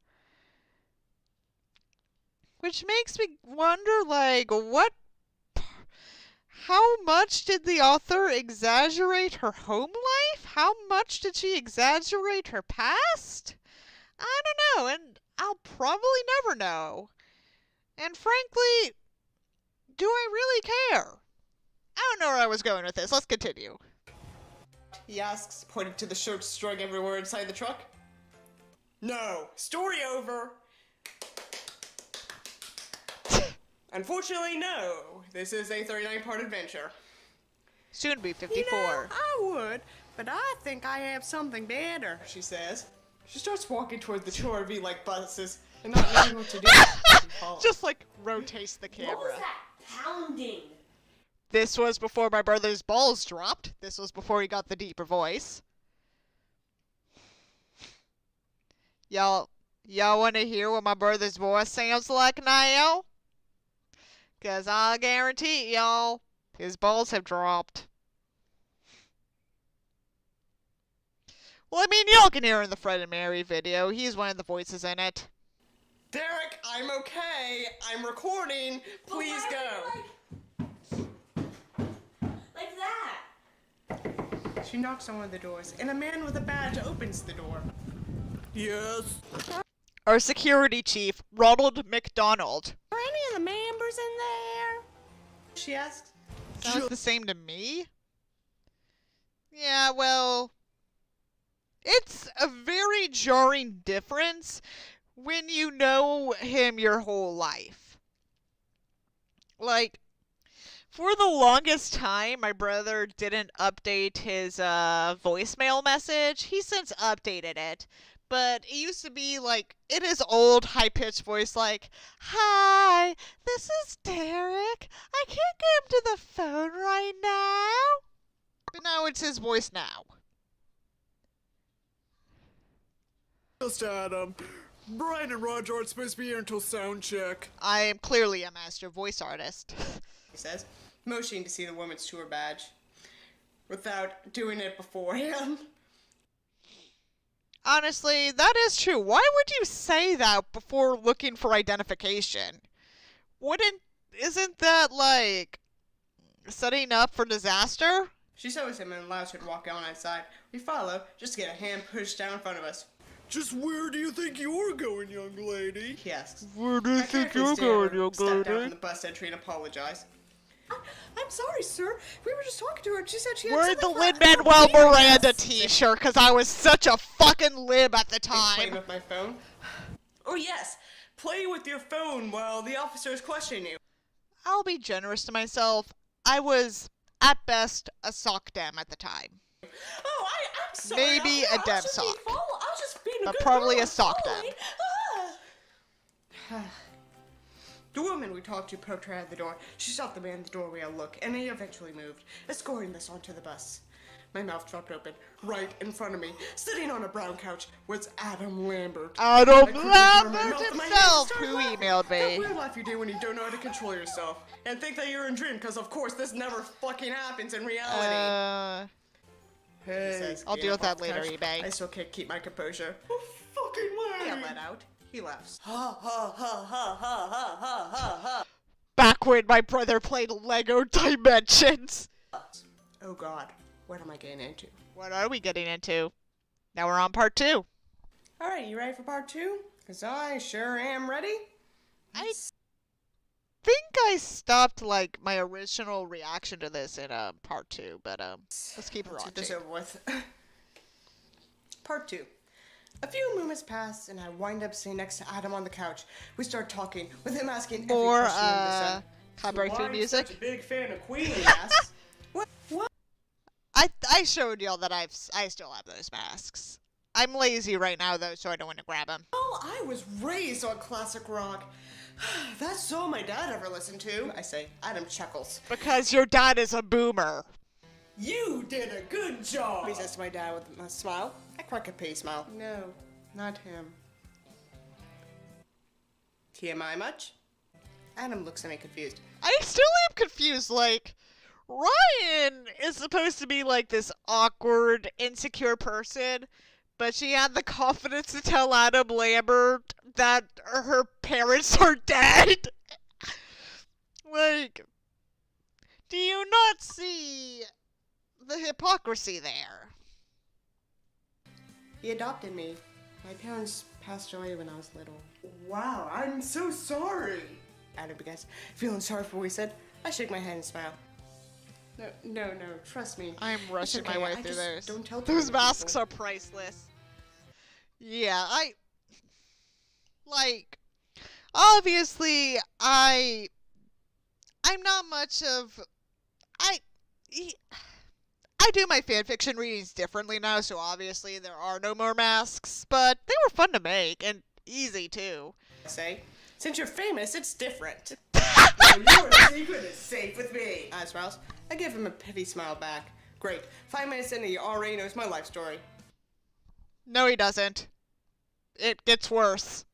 Which makes me wonder, like, how much did the author exaggerate her home life? How much did she exaggerate her past? I don't know, and I'll probably never know. And frankly, do I really care? I don't know where I was going with this. Let's continue. He asks, pointing to the shirts strung everywhere inside the truck. No. Story over. Unfortunately, no. This is a 39-part adventure. Soon be 54. I would, but I think I have something better, she says. She starts walking toward the two RV-like buses and not knowing what to do. She follows. Just like rotates the camera. What was that pounding? This was before my brother's balls dropped. This was before he got the deeper voice. Y'all want to hear what my brother's voice sounds like now? 'Cause I guarantee y'all, his balls have dropped. Well, I mean, y'all can hear in the Fred and Mary video. He's one of the voices in it. Derek, I'm okay. I'm recording. Please go. Like that. She knocks on one of the doors, and a man with a badge opens the door. Yes. Our security chief, Ronald McDonald. Are any of the members in there? She asks. Sounds the same to me? Yeah, well, it's a very jarring difference when you know him your whole life. Like, for the longest time, my brother didn't update his voicemail message. He's since updated it. But it used to be like, in his old high-pitched voice, like, "Hi, this is Derek. I can't get him to the phone right now." But now it's his voice now. Just Adam. Brian and Roger aren't supposed to be here until sound check. I am clearly a master voice artist. He says, motioning to see the woman's tour badge, without doing it beforehand. Honestly, that is true. Why would you say that before looking for identification? Isn't that like setting up for disaster? She shows him and allows her to walk on outside. We follow, just to get a hand pushed down in front of us. Just where do you think you're going, young lady? He asks. Where do you I think carefully you're stand going, up, young step down from lady? the bus entry and apologize. I'm sorry, sir. We were just talking to her and she said she had Wearing the something for- Lin-Manuel Oh, Miranda yes. t-shirt because I was such a fucking lib at the Playing time. with my phone. Oh yes, play with your phone while the officer is questioning you. I'll be generous to myself. I was, at best, a sock dam at the time. Oh, I'm sorry. Maybe I a was dem just being sock. I was just being a But good probably girl a sock and dem. following. The woman we talked to poked her head at the door. She stopped the man in the doorway a look, and he eventually moved, escorting us onto the bus. My mouth dropped open. Right in front of me, sitting on a brown couch, was Adam Lambert. Adam I couldn't control my Lambert mouth, and my himself, hands started who laughing. emailed That me. weird laugh you do when you don't know how to control yourself, and think that you're in a dream, because of course this never fucking happens in reality. He says, I'll getting deal up with off that the later, couch. eBay. I still can't keep my composure. Oh, fucking way! I let out. He laughs. Ha ha ha ha ha ha ha ha ha. Back when my brother played Lego Dimensions. Oh god, what am I getting into? What are we getting into? Now we're on part 2. Alright, you ready for part 2? Cause I sure am ready. I think I stopped like my original reaction to this in part 2, but let's keep it Let's on. get this over with. Part 2. A few moments pass, and I wind up sitting next to Adam on the couch. We start talking, with him asking every More question under the sun. copyright free music. Such a big fan of Queen, he asks. What? I showed y'all that I still have those masks. I'm lazy right now though, so I don't want to grab them. Oh, I was raised on classic rock. That's all my dad ever listened to. I say. Adam chuckles. Because your dad is a boomer. You did a good job, he says to my dad with a smile. I crack a pay smile. No, not him. TMI much? Adam looks at me confused. I still am confused, like, Ryan is supposed to be like this awkward, insecure person, but she had the confidence to tell Adam Lambert that her parents are dead. Like, do you not see the hypocrisy there? He adopted me. My parents passed away when I was little. Wow, I'm so sorry. Adam begins, feeling sorry for what he said. I shake my head and smile. No, trust me. I'm rushing okay, my way I through just those. don't tell too Those many masks people. are priceless. Yeah, like, obviously, I'm not much of, I do my fanfiction readings differently now, so obviously there are no more masks, but they were fun to make, and easy, too. I say, since you're famous, it's different. Now your secret is safe with me. I smiles. I give him a pity smile back. Great. 5 minutes in and he already knows my life story. No, he doesn't. It gets worse.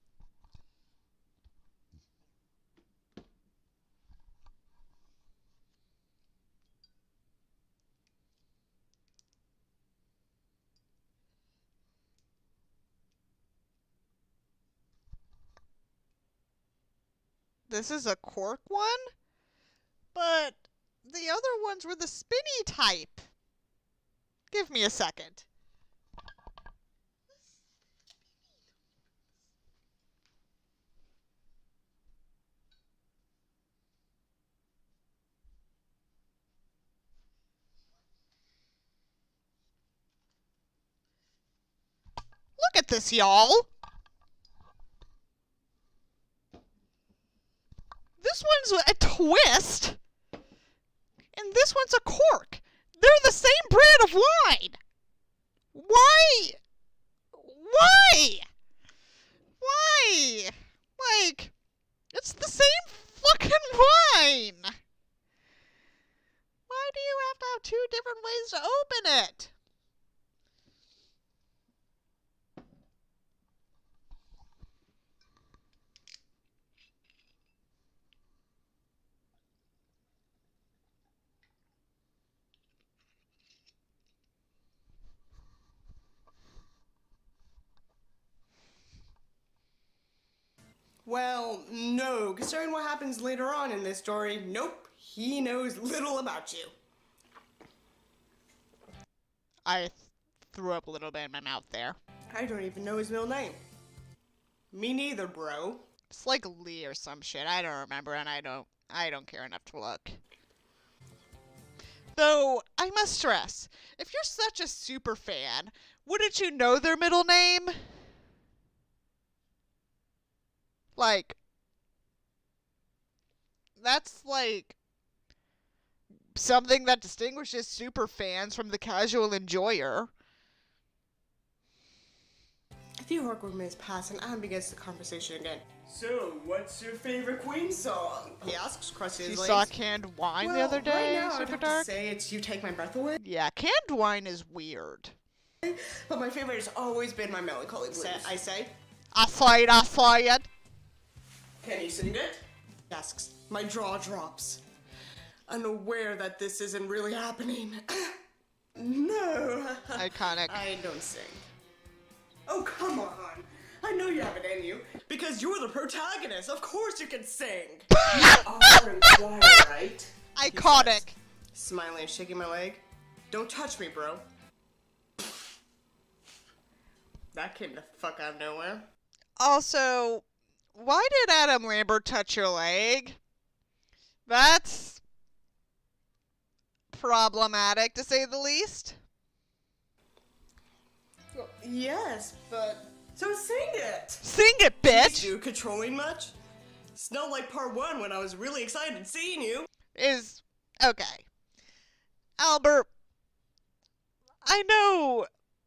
This is a cork one? But the other ones were the spinny type. Give me a second. Look at this, y'all. This one's a twist, and this one's a cork. They're the same brand of wine. Why? Why? Why? Like, it's the same fucking wine. Why do you have to have two different ways to open it? Well, no. Considering what happens later on in this story, nope. He knows little about you. I threw up a little bit in my mouth there. I don't even know his middle name. Me neither, bro. It's like Lee or some shit. I don't remember, and I don't care enough to look. Though, I must stress, if you're such a super fan, wouldn't you know their middle name? Like, that's like something that distinguishes super fans from the casual enjoyer. A few awkward minutes pass and Adam begins the conversation again. So, what's your favorite Queen song? He asks, crossing You his legs. saw Canned Wine the other day, right now, I'd Super have to Dark? say it's You Take My Breath Away. Yeah, Canned Wine is weird. But my favorite has always been My Melancholy Blues. I say, I saw it. can you sing it? He asks. My jaw drops. Unaware that this isn't really happening. No. Iconic. I don't sing. Oh, come on. I know you have it in you. Because you're the protagonist. Of course you can sing. You are in choir, right? Iconic. Smiling and shaking my leg. Don't touch me, bro. That came the fuck out of nowhere. Also, why did Adam Lambert touch your leg? That's problematic, to say the least. Well, yes, but... So sing it! Sing it, bitch! You controlling much? It's not like part 1 when I was really excited seeing you. Is okay. Albert, I know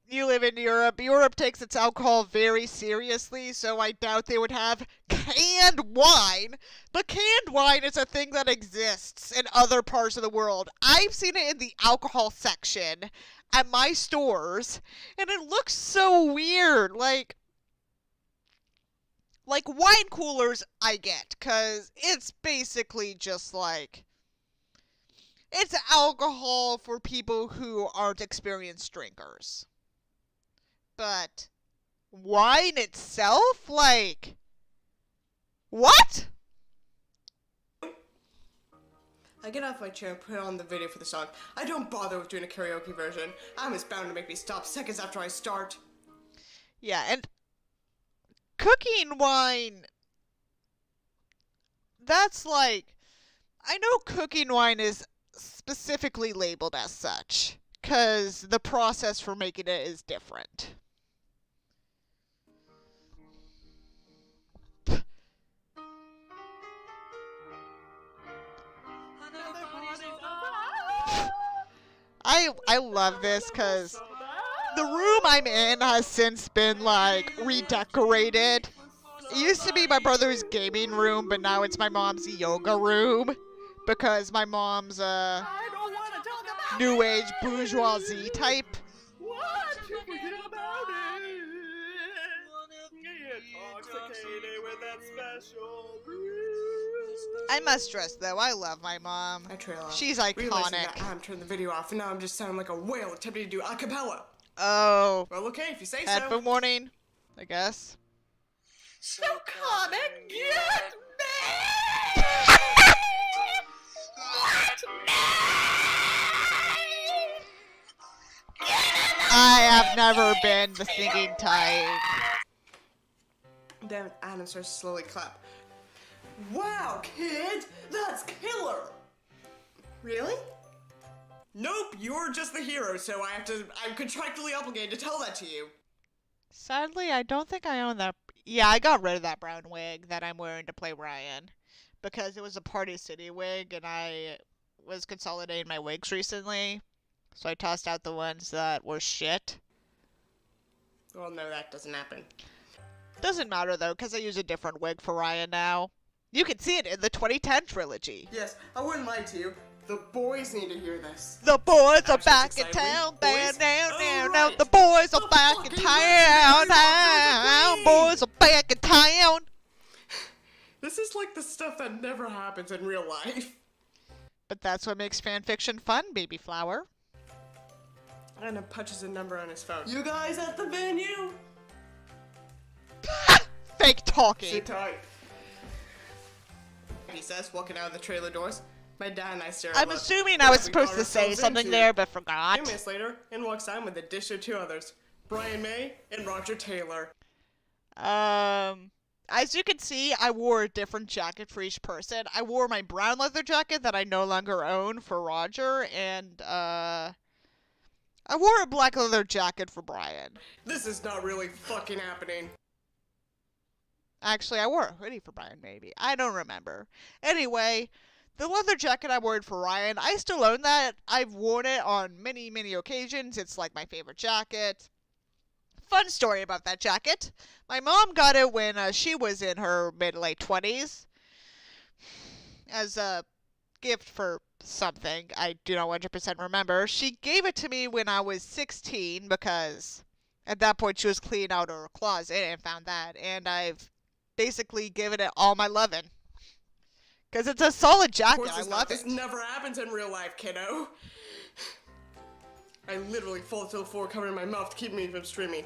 you live in Europe. Europe takes its alcohol very seriously, so I doubt they would have canned wine. But canned wine is a thing that exists in other parts of the world. I've seen it in the alcohol section at my stores, and it looks so weird. Like wine coolers I get, 'cause it's basically just like, it's alcohol for people who aren't experienced drinkers. But wine itself? Like, what? I get off my chair and put on the video for the song. I don't bother with doing a karaoke version. Adam is bound to make me stop seconds after I start. Yeah, and cooking wine that's like, I know cooking wine is specifically labeled as such, because the process for making it is different. I love this because the room I'm in has since been like redecorated. It used to be my brother's gaming room, but now it's my mom's yoga room because my mom's I don't want to talk about new it. age bourgeoisie type. What? You forget about it. Intoxicated with that special brew. I must stress though, I love my mom. I trail off. She's Realizing iconic. that Adam turned the video off, and now I'm just sounding like a whale attempting to do a cappella. Oh, Well, okay, if you say headphone so. warning, I guess. So come and get me! I have never been the singing type. Then Adam starts to slowly clap. Wow, kid! That's killer! Really? Nope, you're just the hero, so I'm contractually obligated to tell that to you. Sadly, I don't think I own that. Yeah, I got rid of that brown wig that I'm wearing to play Ryan because it was a Party City wig and I was consolidating my wigs recently. So I tossed out the ones that were shit. Well, no, that doesn't happen. Doesn't matter though, because I use a different wig for Ryan now. You can see it in the 2010 trilogy. Yes, I wouldn't lie to you. The boys need to hear this. The boys are Absolutely back in excited. town, Boys? down, down, Oh, down, right. down. The boys are The back in fucking town, legendary town. Boys are back in town. This is like the stuff that never happens in real life. But that's what makes fanfiction fun, baby flower. Anna punches a number on his phone. You guys at the venue? Fake talking. Sit tight. He says, walking out of the trailer doors. My dad and I stare at I'm what assuming I was we supposed got to say ourselves something into. there, but 2 forgot. minutes later, in walks Sam with a dish of 2 others. Brian May and Roger Taylor. As you can see, I wore a different jacket for each person. I wore my brown leather jacket that I no longer own for Roger, and, I wore a black leather jacket for Brian. This is not really fucking happening. Actually, I wore a hoodie for Brian, maybe. I don't remember. Anyway, the leather jacket I wore for Ryan, I still own that. I've worn it on many, many occasions. It's like my favorite jacket. Fun story about that jacket. My mom got it when she was in her mid-late 20s. As a gift for something. I do not 100% remember. She gave it to me when I was 16 because at that point she was cleaning out her closet and found that. And I've basically given it all my loving. Because it's a solid Of jacket. course I it's not. love This it. never happens in real life, kiddo. I literally fall to the floor covering my mouth to keep me from screaming.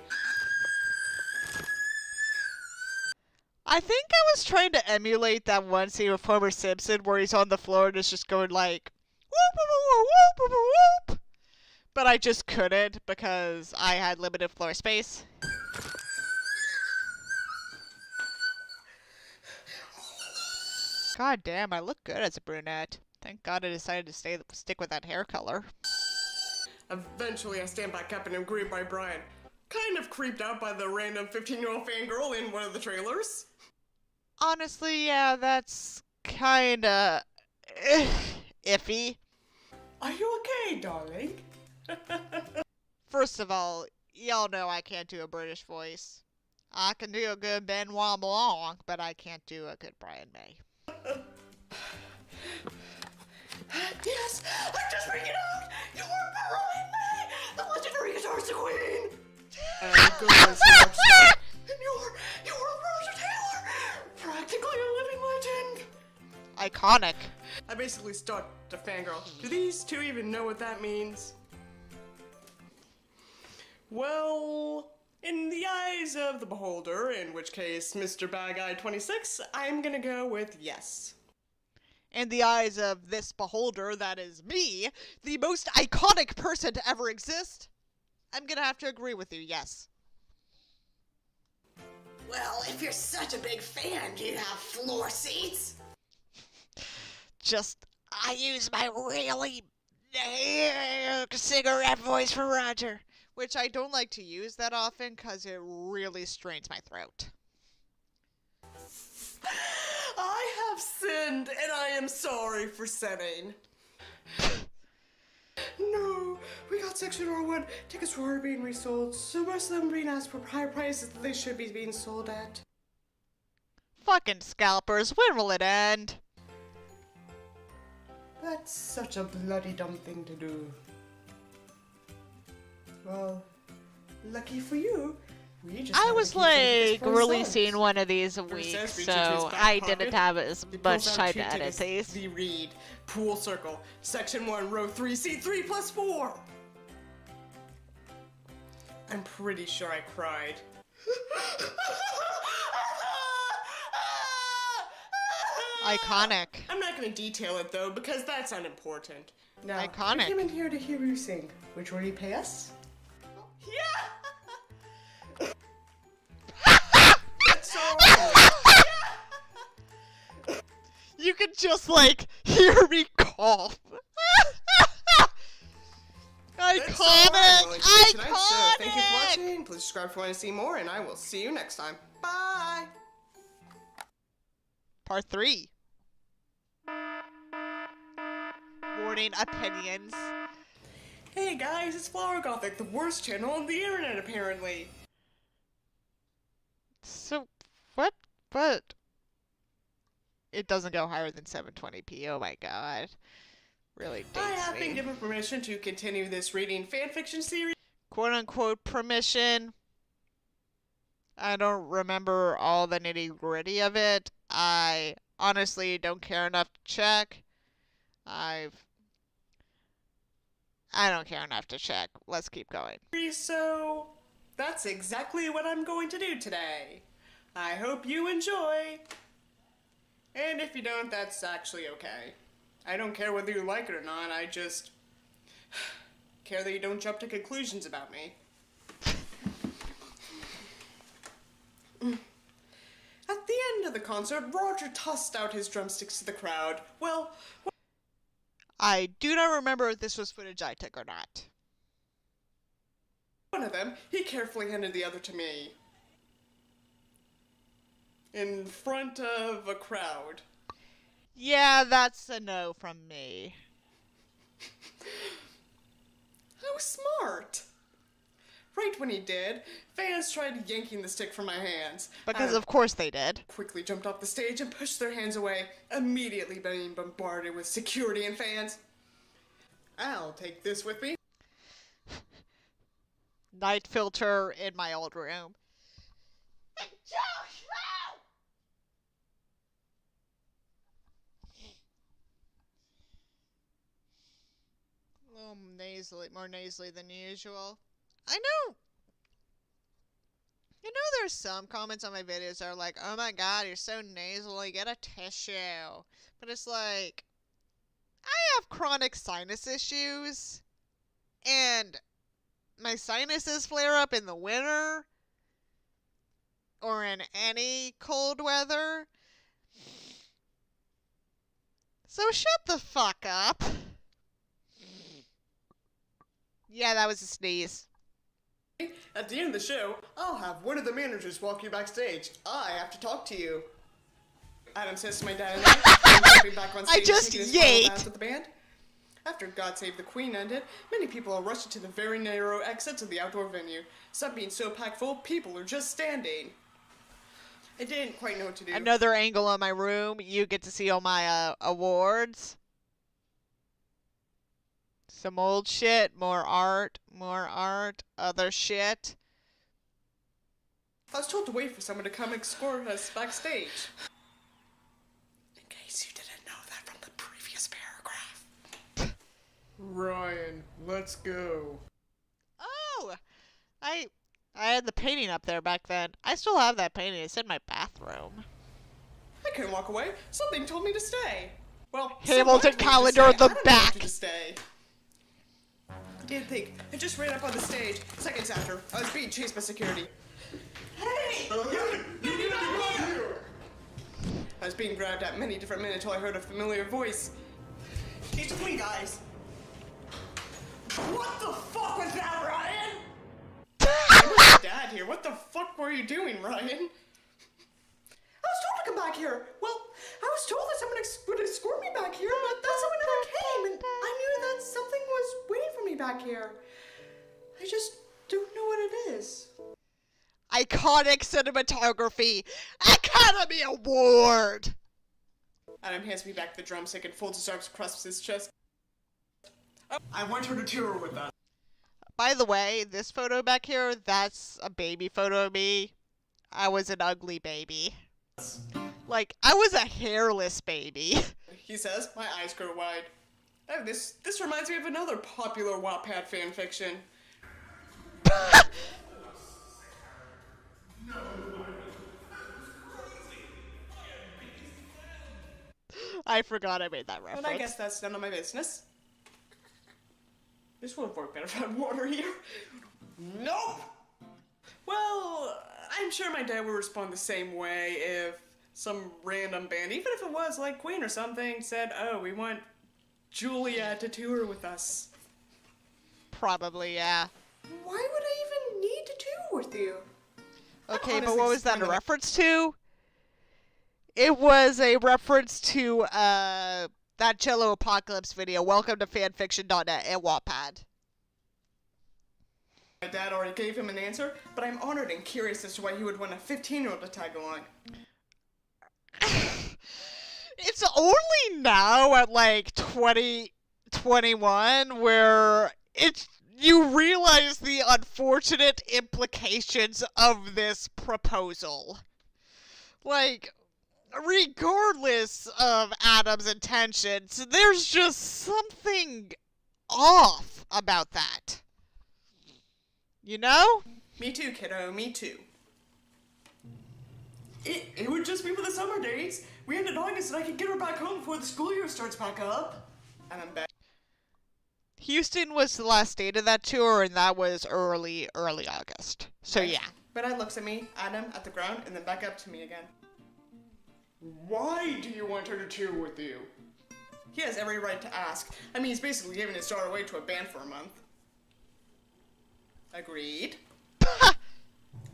I think I was trying to emulate that one scene with Homer Simpson where he's on the floor and is just going like, whoop, whoop, whoop, whoop, whoop, whoop. But I just couldn't because I had limited floor space. God damn, I look good as a brunette. Thank God I decided to stick with that hair color. Eventually, I stand back up and am greeted by Brian. Kind of creeped out by the random 15-year-old fangirl in one of the trailers. Honestly, yeah, that's kinda iffy. Are you okay, darling? First of all, y'all know I can't do a British voice. I can do a good Benoit Blanc, but I can't do a good Brian May. Yes, I'm just freaking out! You're Brian May, the legendary guitarist queen! And I go on so much so. And you're Roger Taylor! Practically a living legend! Iconic. I basically start to fangirl. Do these two even know what that means? Well, in the eyes of the beholder, in which case Mr. Bag Eye 26, I'm gonna go with yes. In the eyes of this beholder, that is me, the most iconic person to ever exist, I'm gonna have to agree with you, yes. Well, if you're such a big fan, do you have floor seats? I use my really cigarette voice for Roger. Which I don't like to use that often because it really strains my throat. I have sinned, and I am sorry for sinning. No, we got Section R1. Tickets were being resold, so most of them being asked for higher prices than they should be being sold at. Fucking scalpers, when will it end? That's such a bloody dumb thing to do. Well, lucky for you, we just I have was to keep taking like this for releasing ourselves. one of these a First week, says reach into his so back I pocket. didn't have as He much pulls out time two to edit tickets. these. The read, pool circle, section 1, row 3, seat 3 plus 4. I'm pretty sure I cried. Iconic. I'm not going to detail it though because that's unimportant. Now, Iconic. I came in here to hear you sing. Which will you pay us? Yeah. That's all. You can just, like, hear me cough. That's all I'm willing to do tonight, so Iconic! thank you for watching. Please subscribe if you want to see more, and I will see you next time. Bye. Part 3. Warning opinions. Hey guys, it's Flowergothic, the worst channel on the internet apparently. So, what? What? It doesn't go higher than 720p. Oh my god. Really dates I have been me. given permission to continue this reading fanfiction series. Quote unquote permission. I don't remember all the nitty gritty of it. I honestly don't care enough to check. I don't care enough to check. Let's keep going. So, that's exactly what I'm going to do today. I hope you enjoy. And if you don't, that's actually okay. I don't care whether you like it or not, I just care that you don't jump to conclusions about me. At the end of the concert, Roger tossed out his drumsticks to the crowd. Well, I do not remember if this was footage I took or not. one of them, he carefully handed the other to me. In front of a crowd. Yeah, that's a no from me. I was smart. Right when he did, fans tried yanking the stick from my hands. Because I of course they did. quickly jumped off the stage and pushed their hands away, immediately being bombarded with security and fans. I'll take this with me. Night filter in my old room. A little nasally, more nasally than usual. I know. You know, there's some comments on my videos that are like, "Oh my God, you're so nasally. Get a tissue." But it's like, I have chronic sinus issues, and my sinuses flare up in the winter or in any cold weather. So shut the fuck up. Yeah, that was a sneeze. At the end of the show, I'll have one of the managers walk you backstage. I have to talk to you. Adam says to my dad and I, jumping back on stage, just taking his final yayed. bows with the band. After God Save the Queen ended, many people are rushing to the very narrow exits of the outdoor venue. Some being so packed full, people are just standing. I didn't quite know what to do. Another angle of my room. You get to see all my awards. Some old shit, more art, other shit. I was told to wait for someone to come escort us backstage. In case you didn't know that from the previous paragraph. Ryan, let's go. Oh, I had the painting up there back then. I still have that painting. It's in my bathroom. I couldn't walk away. Something told me to stay. Well, Hamilton someone told me to calendar stay. in the I don't back. want you to stay. I didn't think. I just ran up on the stage. Seconds after, I was being chased by security. Hey! You need to come here! I was being grabbed at many different men until I heard a familiar voice. She's the queen, guys. What the fuck was that, Ryan? My dad here. What the fuck were you doing, Ryan? I was told to come back here. Well, I was told that someone would escort me back here, but that someone never came, and I knew that something was waiting for me back here. I just don't know what it is. Iconic cinematography! Academy Award! Adam hands me back the drumstick and folds his arms across his chest. I want her to tour with us. By the way, this photo back here, that's a baby photo of me. I was an ugly baby. Like, I was a hairless baby. He says, my eyes grow wide. Oh, this reminds me of another popular Wattpad fanfiction. I forgot I made that reference. But I guess that's none of my business. This would work better if I had water here. Nope! Well, I'm sure my dad would respond the same way if some random band, even if it was like Queen or something, said, oh, we want Julia to tour with us. Probably, yeah. Why would I even need to tour with you? Okay, but honestly what was that a disappointed. reference to? It was a reference to, that Jello Apocalypse video, Welcome to Fanfiction.net and Wattpad. My dad already gave him an answer, but I'm honored and curious as to why he would want a 15-year-old to tag along. It's only now at like 2021 where you realize the unfortunate implications of this proposal. Like, regardless of Adam's intentions, there's just something off about that. You know? Me too, kiddo, me too. It would just be for the summer days. We ended August and I could get her back home before the school year starts back up. And I'm back. Houston was the last date of that tour, and that was early August. So yeah. But Ed looks at me, Adam, at the ground, and then back up to me again. Why do you want her to tour with you? He has every right to ask. I mean, he's basically giving his daughter away to a band for a month. Agreed.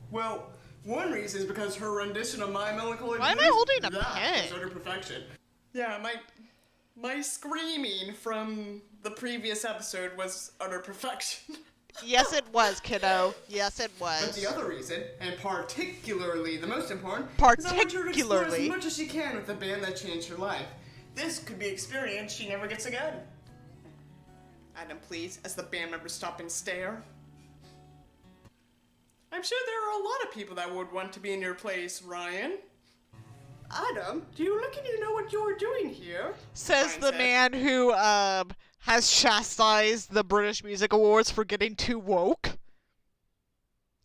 Well, one reason is because her rendition of My Melancholy Why am I Blues, holding a that pen? is utter perfection. Yeah, my screaming from the previous episode was utter perfection. Yes, it was, kiddo. Yes, it But was. the other reason, and particularly the most important, is I want her to explore Particularly. as much as she can with the band that changed her life. This could be experience she never gets again. Adam, please, as the band members stop and stare. I'm sure there are a lot of people that would want to be in your place, Ryan. Adam, do you reckon you know what you're doing here? Says Ryan the said. man who has chastised the British Music Awards for getting too woke.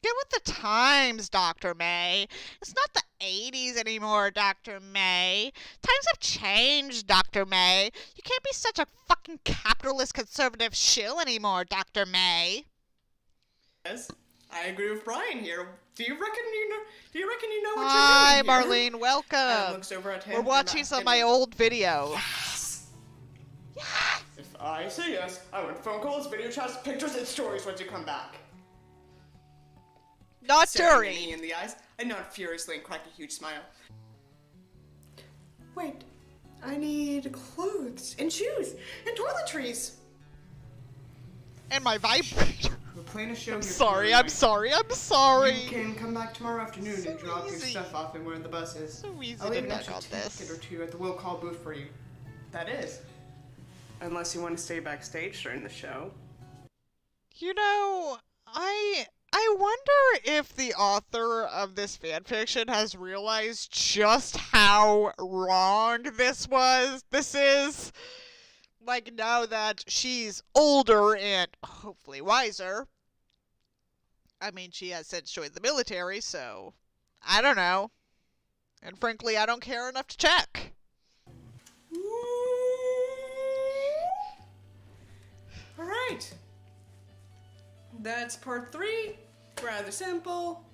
Get with the times, Dr. May. It's not the 80s anymore, Dr. May. Times have changed, Dr. May. You can't be such a fucking capitalist conservative shill anymore, Dr. May. Yes, I agree with Brian here. Do you reckon you know what Hi, you're doing here? Marlene. Adam Welcome. looks over at him We're and watching back some of at my me. old videos. If I say yes, I want phone calls, video chats, pictures, and stories once you come back. Not Staring at me during. in the eyes, I nod furiously and crack a huge smile. Wait, I need clothes and shoes and toiletries. And my vibrator. We're playing a show I'm here sorry, tomorrow I'm night. sorry, I'm sorry. You can come back tomorrow afternoon So and drop your easy. stuff off and where the bus is. So easy I'll to leave an knock extra on ticket this. or two at the will call booth for you. That is. Unless you want to stay backstage during the show. You know, I wonder if the author of this fanfiction has realized just how wrong this is. Like, now that she's older and hopefully wiser. I mean, she has since joined the military, so I don't know. And frankly, I don't care enough to check. Alright. That's part 3. Rather simple.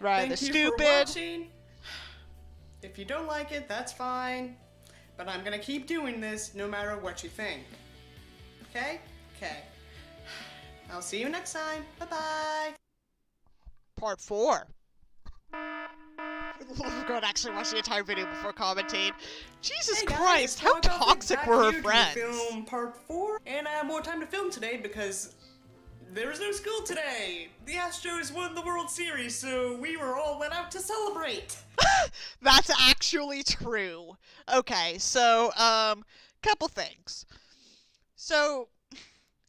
Rather Thank you for stupid. watching. If you don't like it, that's fine. But I'm gonna keep doing this no matter what you think. Okay? Okay. I'll see you next time. Bye-bye. Part 4. We're going to actually watch the entire video before commenting. Jesus Hey guys, Christ, how Flowergothic toxic back were her here to friends? film part 4, and I have more time to film today because there was no school today. The Astros won the World Series, so we went out to celebrate. That's actually true. Okay, so, couple things. So,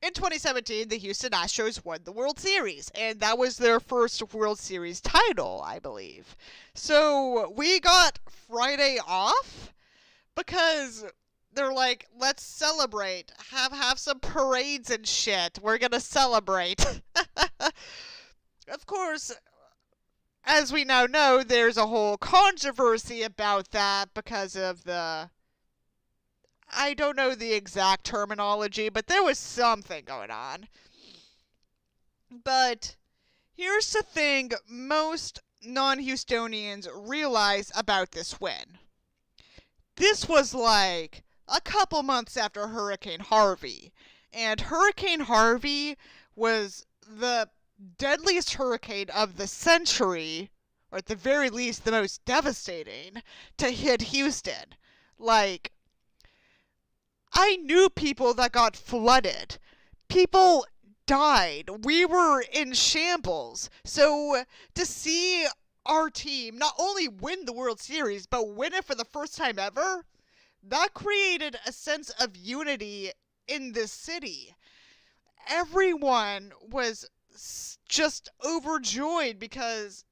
in 2017, the Houston Astros won the World Series, and that was their first World Series title, I believe. So, we got Friday off because they're like, let's celebrate, have some parades and shit. We're gonna celebrate. Of course, as we now know, there's a whole controversy about that because of I don't know the exact terminology, but there was something going on. But here's the thing most non-Houstonians realize about this win. This was like a couple months after Hurricane Harvey. And Hurricane Harvey was the deadliest hurricane of the century, or at the very least the most devastating, to hit Houston. Like, I knew people that got flooded. People died. We were in shambles. So to see our team not only win the World Series, but win it for the first time ever, that created a sense of unity in this city. Everyone was just overjoyed because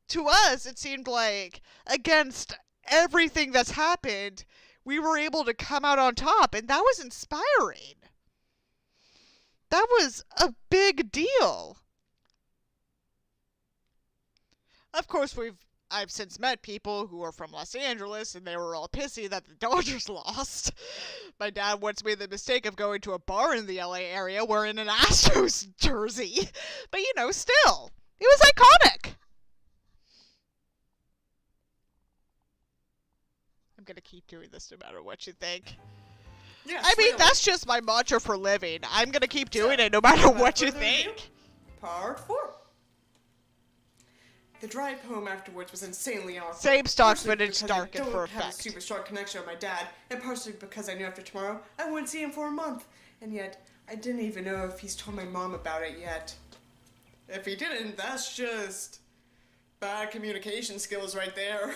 to us it seemed like against everything that's happened, we were able to come out on top, and that was inspiring. That was a big deal. Of course, I've since met people who are from Los Angeles, and they were all pissy that the Dodgers lost. My dad once made the mistake of going to a bar in the LA area wearing an Astros jersey. But, still, it was iconic. I'm gonna keep doing this no matter what you think. Yes, I mean, really. that's just my mantra for living. I'm gonna keep doing it no matter what you further ado, think. Part 4. The drive home afterwards was insanely awkward. Same stock Partially footage because darkened for I don't have a effect. super strong connection with my dad, and partially because I knew after tomorrow I wouldn't see him for a month. And yet, I didn't even know if he's told my mom about it yet. If he didn't, that's just bad communication skills right there.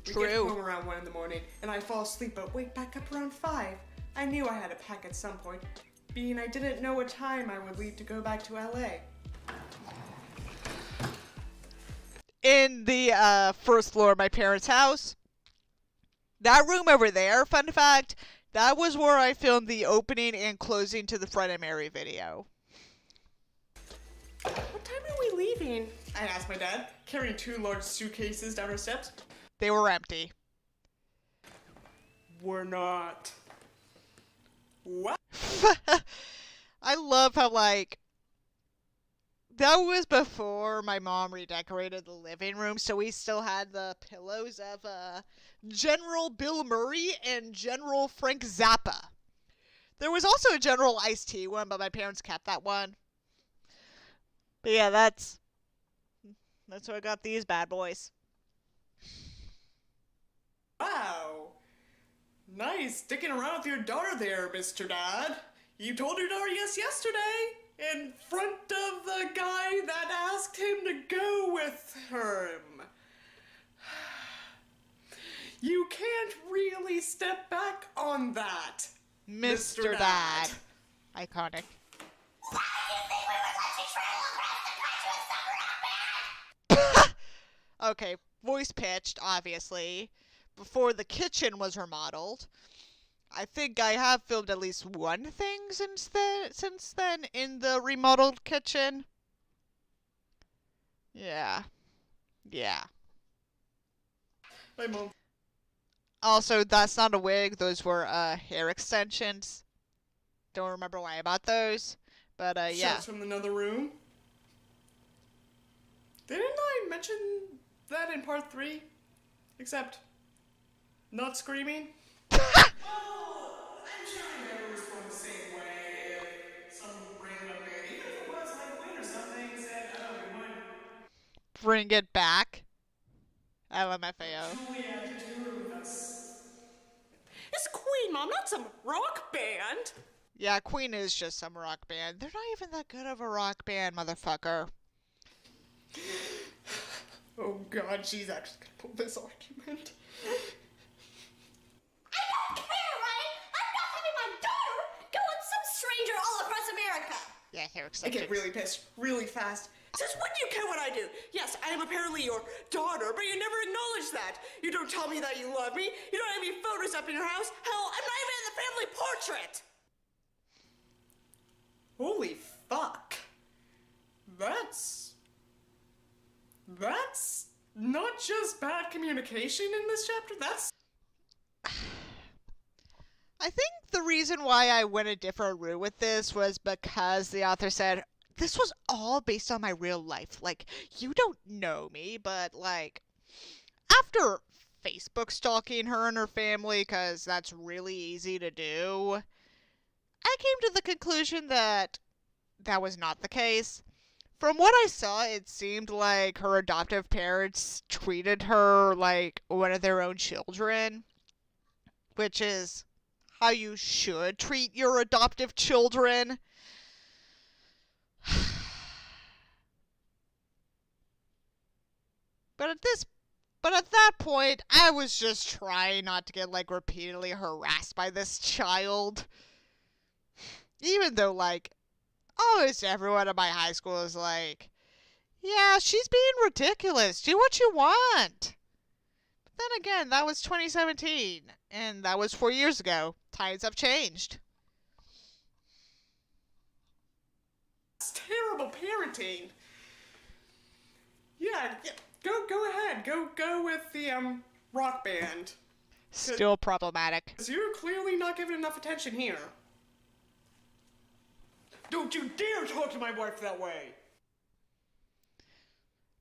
We get True. home around 1 in the morning, and I fall asleep but wake back up around 5. I knew I had to pack at some point, being I didn't know what time I would leave to go back to LA. In the first floor of my parents' house, that room over there, fun fact, that was where I filmed the opening and closing to the Fred and Mary video. What time are we leaving? I asked my dad, carrying 2 large suitcases down our steps. They were empty. We're not. What? I love how, that was before my mom redecorated the living room, so we still had the pillows of General Bill Murray and General Frank Zappa. There was also a General Ice-T one, but my parents kept that one. But yeah, that's where I got these bad boys. Wow. Nice sticking around with your daughter there, Mr. Dad. You told your daughter yes yesterday in front of the guy that asked him to go with him. You can't really step back on that, Mr. Dad. Iconic. Okay, voice pitched, obviously, before the kitchen was remodeled. I think I have filmed at least one thing since then in the remodeled kitchen. Yeah. My mom. Also, that's not a wig. Those were hair extensions. Don't remember why I bought those. But, yeah. Shots from another room. Didn't I mention that in part 3, except not screaming. I'm sure I never respond the same way if some random man, even if it was like Wayne or something, said, oh, we would Bring it back. LMFAO. truly have to tour with us. It's Queen, Mom, not some rock band. Yeah, Queen is just some rock band. They're not even that good of a rock band, motherfucker. Oh god, she's actually gonna pull this argument. I don't care, Ryan. I'm not having my daughter go with some stranger all across America. Yeah, here, I accept get it. really pissed really fast. Since when do you care what I do? Yes, I am apparently your daughter, but you never acknowledge that. You don't tell me that you love me. You don't have any photos up in your house. Hell, I'm not even in the family portrait. Holy fuck. That's not just bad communication in this chapter. That's I think the reason why I went a different route with this was because the author said, this was all based on my real life. Like, you don't know me, but, like, after Facebook stalking her and her family, because that's really easy to do, I came to the conclusion that that was not the case. From what I saw, it seemed like her adoptive parents treated her like one of their own children, which is how you should treat your adoptive children. But at that point, I was just trying not to get, like, repeatedly harassed by this child. Even though, like, almost everyone in my high school is like, yeah, she's being ridiculous. Do what you want. But then again, that was 2017, and that was 4 years ago. Times have changed. terrible parenting. Yeah, go ahead. Go with the rock band. Still problematic. 'Cause you're clearly not giving enough attention here. Don't you dare talk to my wife that way.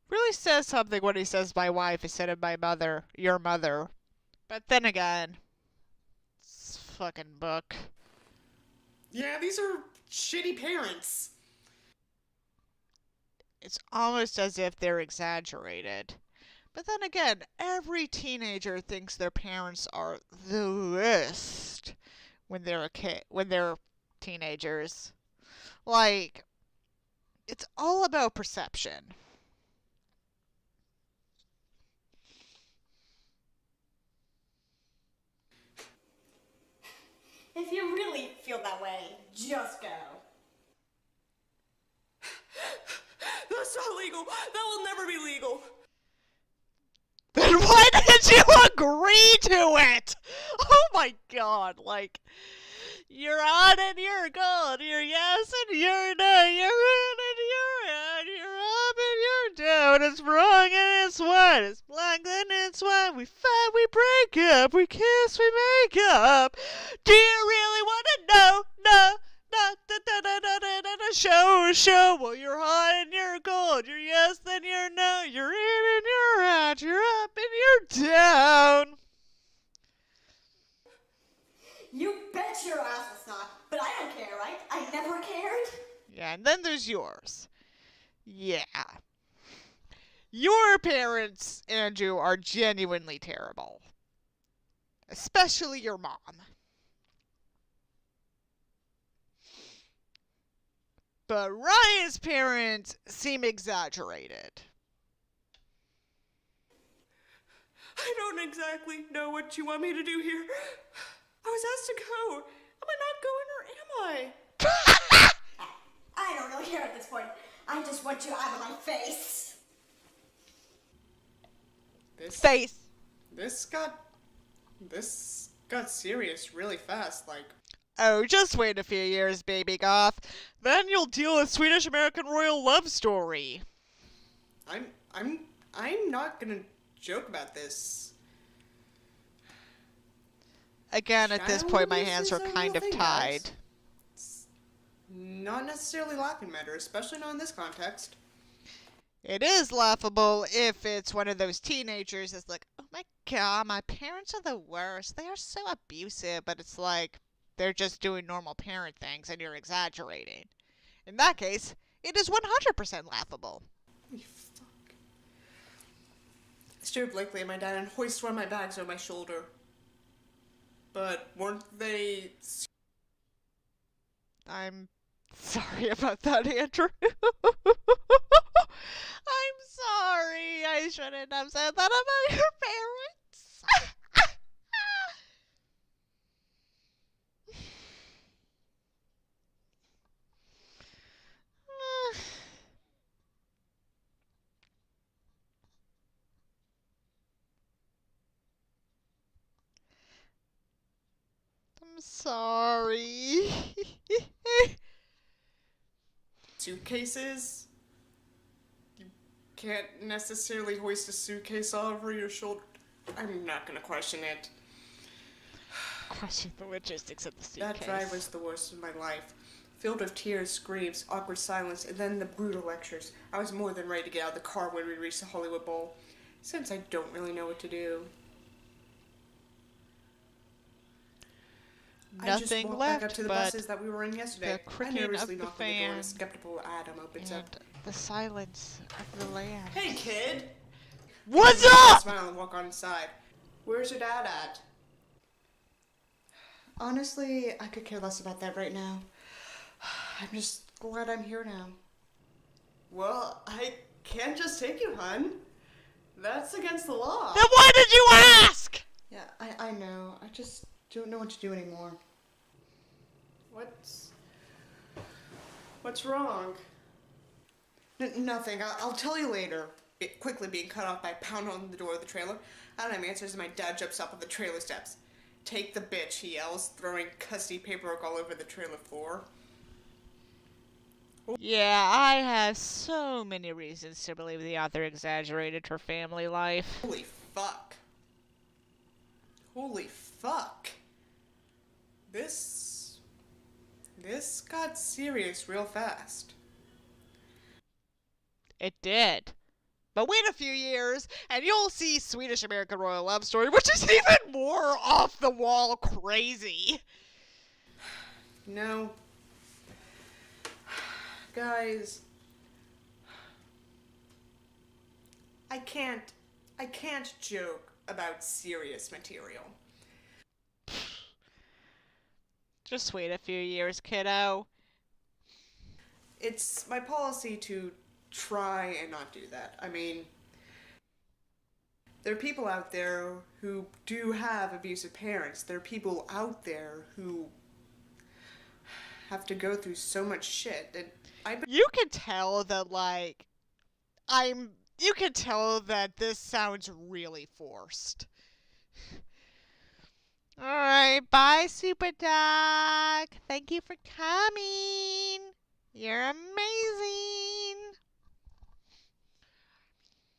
Really says something when he says my wife instead of my mother, your mother. But then again, this fucking book. Yeah, these are shitty parents. It's almost as if they're exaggerated. But then again, every teenager thinks their parents are the worst when they're when they're teenagers. Like, it's all about perception. If you really feel that way, just go. That's not legal. That will never be legal. Then why did you agree to it? Oh my god, like, you're on and you're gold, you're yes and you're no, you're in and you're out, you're up and you're down, it's wrong and it's white, it's black and it's white, we fight, we break up, we kiss, we make up. Do you really want to know? No. Show. Well, you're hot and you're cold. You're yes, then you're no. You're in and you're out. You're up and you're down. You bet your ass it's not. But I don't care, right? I never cared. Yeah, and then there's yours. Yeah. Your parents, Andrew, are genuinely terrible. Especially your mom. But Ryan's parents seem exaggerated. I don't exactly know what you want me to do here. I was asked to go. Am I not going or am I? I don't really care at this point. I just want you out of my face. This got serious really fast, like. Oh, just wait a few years, baby goth. Then you'll deal with Swedish-American royal love story. I'm not gonna joke about this. Again, at this point, my hands are Child kind of abuse is a real thing, tied. guys. It's not necessarily laughing matter, especially not in this context. It is laughable if it's one of those teenagers that's like, oh my god, my parents are the worst. They are so abusive, but it's like they're just doing normal parent things and you're exaggerating. In that case, it is 100% laughable. Holy fuck. I stared blankly at my dad and hoisted one of my bags over my shoulder. But weren't they... I'm sorry about that, Andrew. I'm sorry. I shouldn't have said that about your parents. I'm sorry. suitcases? You can't necessarily hoist a suitcase over your shoulder. I'm not gonna question it. Question the logistics of the suitcase. That drive was the worst of my life. Filled with tears, screams, awkward silence, and then the brutal lectures. I was more than ready to get out of the car when we reached the Hollywood Bowl, since I don't really know what to do. I just Nothing walked left back up to the but buses that we were in yesterday. the I creaking nervously of the knocked on the door and a fan skeptical Adam opens and up. the silence of the land. Hey, kid! What's I up? smile and walk on inside. Where's your dad at? Honestly, I could care less about that right now. I'm just glad I'm here now. Well, I can't just take you, hun. That's against the law. Then why did you ask? Yeah, I know. I just don't know what to do anymore. What's wrong? Nothing. I'll tell you later. It quickly being cut off by a pound on the door of the trailer. Adam answers and my dad jumps up on the trailer steps. Take the bitch, he yells, throwing custody paperwork all over the trailer floor. Yeah, I have so many reasons to believe the author exaggerated her family life. Holy fuck. Holy fuck. This got serious real fast. It did. But wait a few years, and you'll see Swedish American Royal Love Story, which is even more off the wall crazy. No. Guys, I can't joke about serious material. Just wait a few years, kiddo. It's my policy to try and not do that. I mean, there are people out there who do have abusive parents. There are people out there who have to go through so much shit. And You can tell that, like, you can tell that this sounds really forced. Alright, bye, Super Dog. Thank you for coming. You're amazing.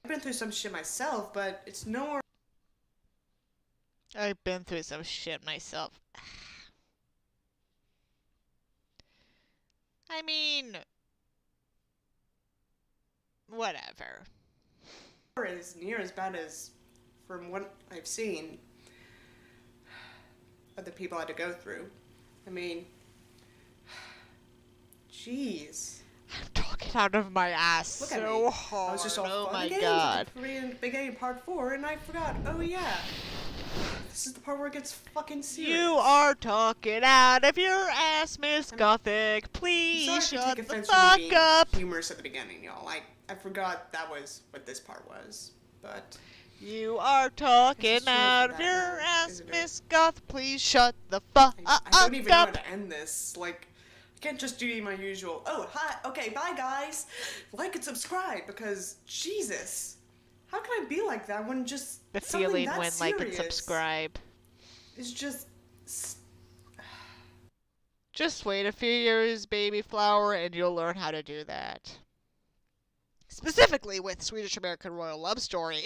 I've been through some shit myself, but it's nowhere. I've been through some shit myself. I mean, whatever. As near as bad as from what I've seen other people had to go through. I mean, jeez. I'm talking out of my ass Look at so me. hard. I was just all Oh fun my and games god. at the beginning of part 4, and I forgot. Oh yeah, this is the part where it gets fucking serious. You are talking out of your ass, Miss Gothic. Please Sorry if you shut take the offense to me fuck being up. humorous at the beginning, y'all. I forgot that was what this part was, but You are talking It's really out of that your bad, ass, isn't it? Miss Goth. Please shut the fuck I don't even know how up. to end this. Like, I can't just do my usual, oh, hi, okay, bye guys. Like and subscribe, because, Jesus. How can I be like that when just The something feeling that when like and serious subscribe. is just... Just wait a few years, baby flower, and you'll learn how to do that. Specifically with Swedish American Royal Love Story.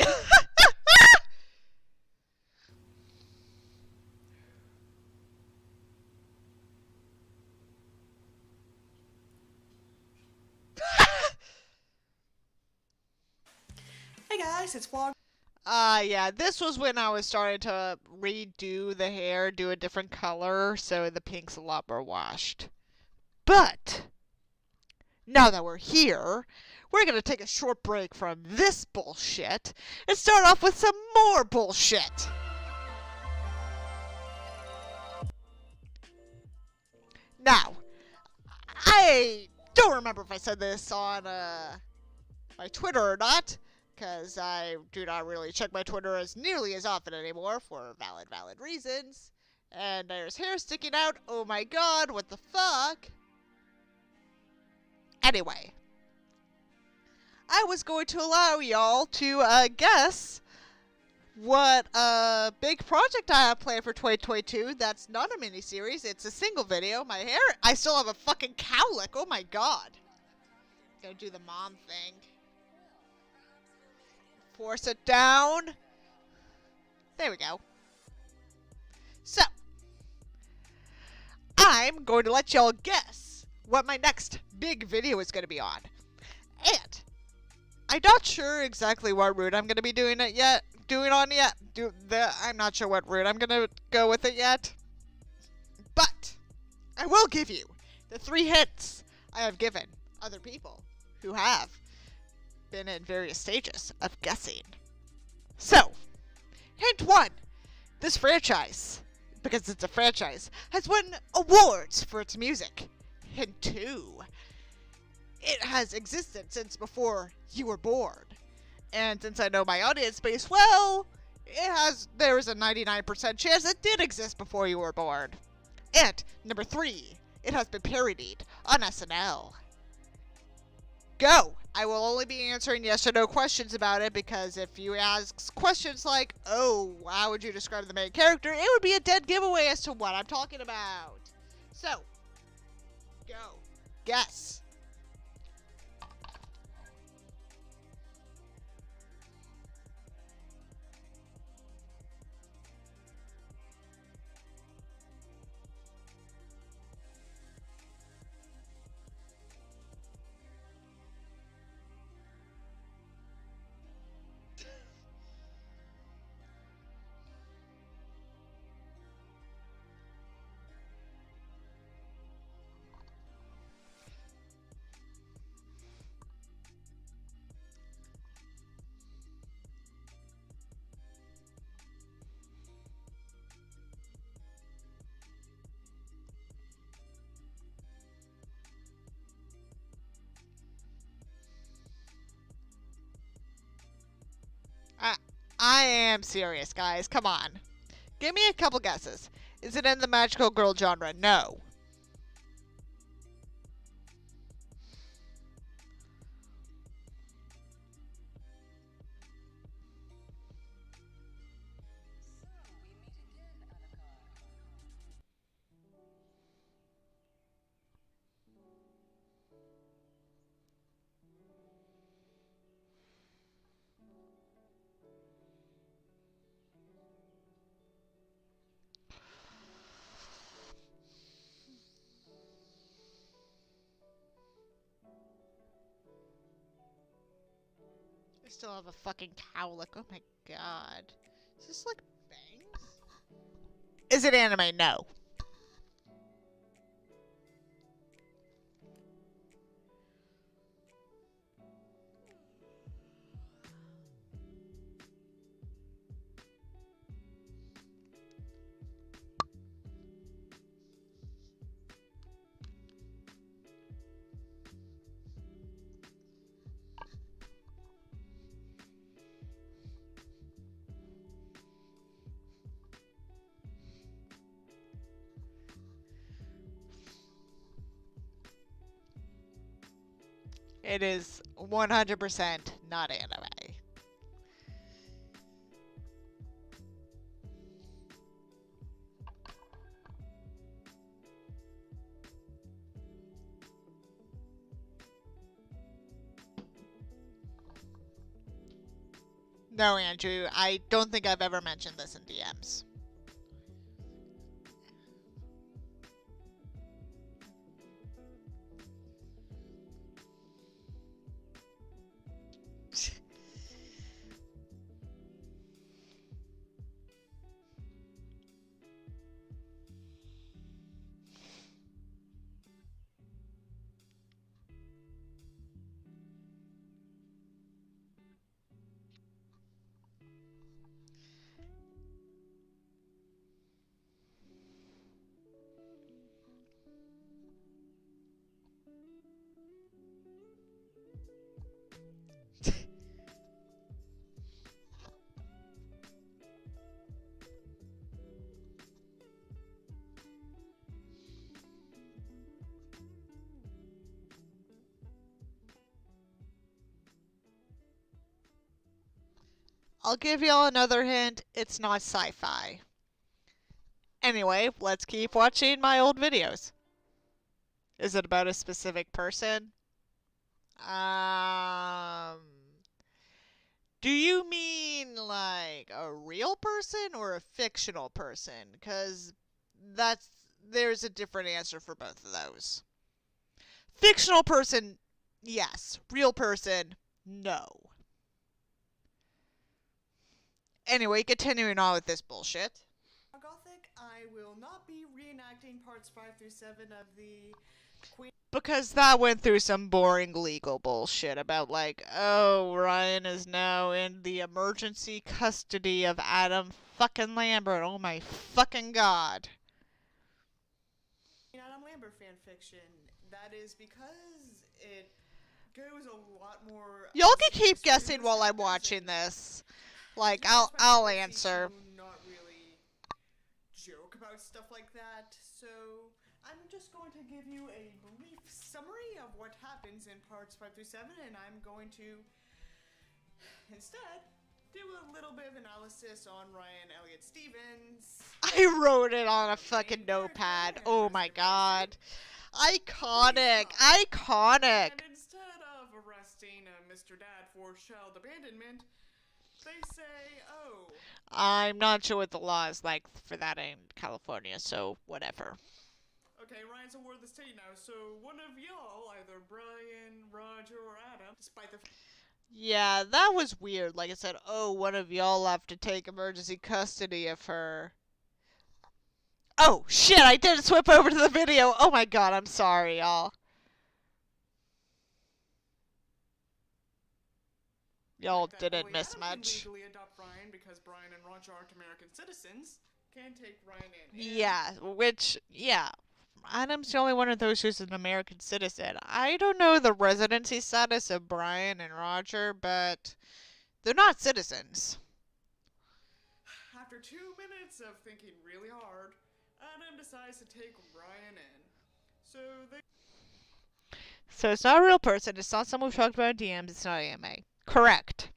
guys, it's Vlog. Yeah, this was when I was starting to redo the hair, do a different color, so the pink's a lot more washed. But, now that we're here, we're gonna take a short break from this bullshit and start off with some more bullshit. Now, I don't remember if I said this on my Twitter or not, because I do not really check my Twitter as nearly as often anymore for valid reasons. And there's hair sticking out. Oh my god, what the fuck? Anyway, I was going to allow y'all to guess what big project I have planned for 2022. That's not a mini-series, it's a single video. My hair, I still have a fucking cowlick. Oh my god. Gonna do the mom thing. Force it down. There we go. So, I'm going to let y'all guess what my next big video is going to be on. And I'm not sure exactly what route I'm going to be doing it yet. I'm not sure what route I'm going to go with it yet. But I will give you the 3 hints I have given other people who have been in various stages of guessing. So, hint 1. This franchise, because it's a franchise, has won awards for its music. Hint 2. It has existed since before you were born. And since I know my audience base well, there is a 99% chance it did exist before you were born. And number 3, it has been parodied on SNL. Go! I will only be answering yes or no questions about it, because if you ask questions like, oh, how would you describe the main character, it would be a dead giveaway as to what I'm talking about. So, go. Guess. I am serious, guys. Come on. Give me a couple guesses. Is it in the magical girl genre? No. I still have a fucking cowlick. Oh my god. Is this like bangs? Is it anime? No. It is 100% not anime. No, Andrew, I don't think I've ever mentioned this in DMs. I'll give y'all another hint. It's not sci-fi. Anyway, let's keep watching my old videos. Is it about a specific person? Do you mean like a real person or a fictional person? Because there's a different answer for both of those. Fictional person, yes. Real person, no. Anyway, continuing on with this bullshit. Gothic, I will not be reenacting parts 5 through 7 of the Queen. Because that went through some boring legal bullshit about like, oh, Ryan is now in the emergency custody of Adam fucking Lambert. Oh my fucking god. Adam Lambert fanfiction. That is because it goes a lot more. Y'all can keep guessing while I'm watching this. Like, I'll answer. Not really joke about stuff like that, so I'm just going to give you a brief summary of what happens in parts 5 through 7, and I'm going to instead do a little bit of analysis on Ryan Elliott Stevens. I wrote it on a fucking notepad. Oh my god. Iconic. Iconic. And instead of arresting Mr. Dad for child abandonment, they say, oh. I'm not sure what the law is like for that in California, so whatever. Okay, Ryan's a ward of the state now, so one of y'all, either Brian, Roger, or Adam, despite the Yeah, that was weird. Like I said, oh, one of y'all have to take emergency custody of her. Oh, shit, I didn't swip over to the video. Oh my god, I'm sorry, y'all. Y'all didn't miss Adam much. Can legally adopt Ryan because Brian and Roger aren't American citizens. Can take Ryan in. Yeah, yeah. Adam's the only one of those who's an American citizen. I don't know the residency status of Brian and Roger, but they're not citizens. After 2 minutes of thinking really hard, Adam decides to take Ryan in. So it's not a real person. It's not someone we've talked about in DMs. It's not AMA. Correct.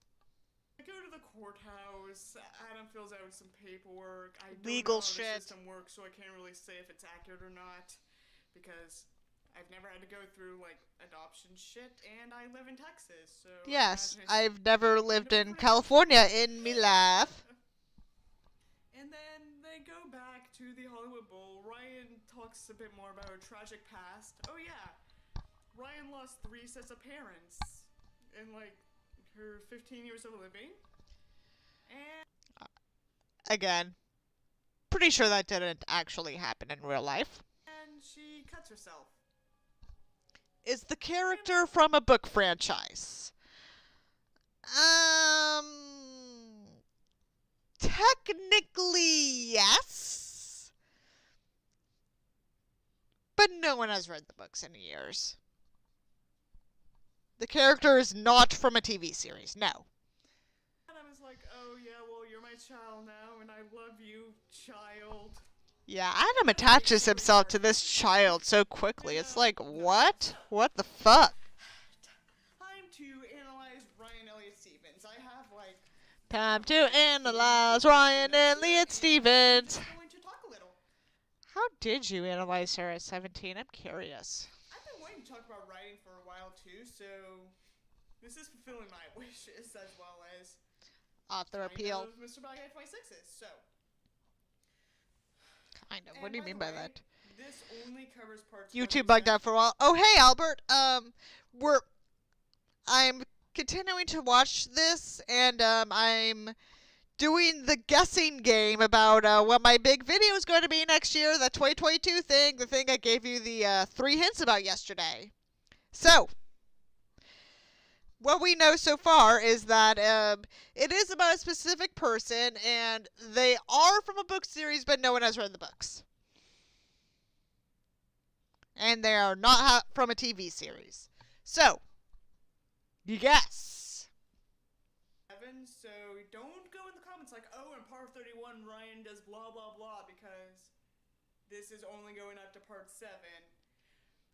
They go to the courthouse. Adam fills out some paperwork. I don't Legal know how shit. the system works, so I can't really say if it's accurate or not, because I've never had to go through like adoption shit, and I live in Texas, so Yes, I imagine I've never lived in California in me life. And then they go back to the Hollywood Bowl. Ryan talks a bit more about her tragic past. Oh yeah, Ryan lost 3 sets of parents in like her 15 years of living. And Again, pretty sure that didn't actually happen in real life. she cuts herself. Is the character from a book franchise? Technically, yes. But no one has read the books in years. The character is not from a TV series, no. And I was like, oh yeah, well you're my child now, and I love you, child. Yeah, Adam attaches himself to this child so quickly. It's like, what? What the fuck? Time to analyze Ryan Elliott Stevens. I have like Time to analyze Ryan Elliott Stevens. I'm going to talk a little. How did you analyze her at 17? I'm curious. I've been wanting to talk about writing for a while too, so this is fulfilling my wishes as well as Author kind appeal. of Mr. Bad Guy 26's. So Kind of. and What do you by mean the by way, that? This only covers parts. YouTube bugged out for a while. Oh, hey, Albert. I'm continuing to watch this, and I'm doing the guessing game about what my big video is going to be next year, the 2022 thing, the thing I gave you the 3 hints about yesterday. So, what we know so far is that it is about a specific person, and they are from a book series, but no one has read the books. And they are not from a TV series. So, you guess. Evan, so don't go in the comments like, oh, in part 31 Ryan does blah blah blah, because this is only going up to part 7.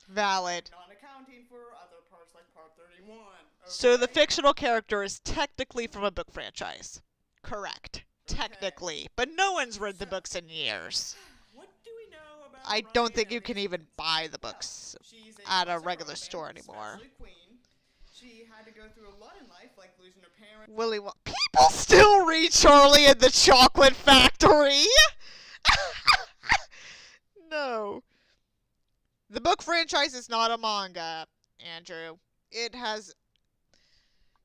Valid. Not accounting for other parts like part 31. So the okay? fictional character is technically from a book franchise. correct. Technically. But no one's read the books in years. What do we know about I Ryan don't think and you can Reese's? even buy the books She's at a classic regular rock store band, anymore. especially Queen. She had to go through a lot in life, like losing her parents. People still read Charlie and the Chocolate Factory! No. The book franchise is not a manga, Andrew. It has...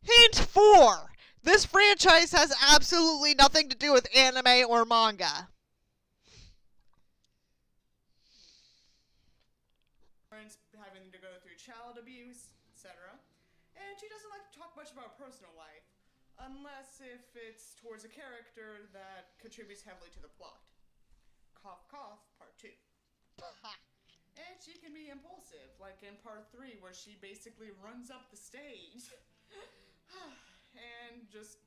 Hint 4! This franchise has absolutely nothing to do with anime or manga. Parents having to go through child abuse, etc. And she doesn't like to talk much about personal life, unless if it's towards a character that contributes heavily to the plot. Cough, cough, part 2. And she can be impulsive, like in part 3, where she basically runs up the stage and just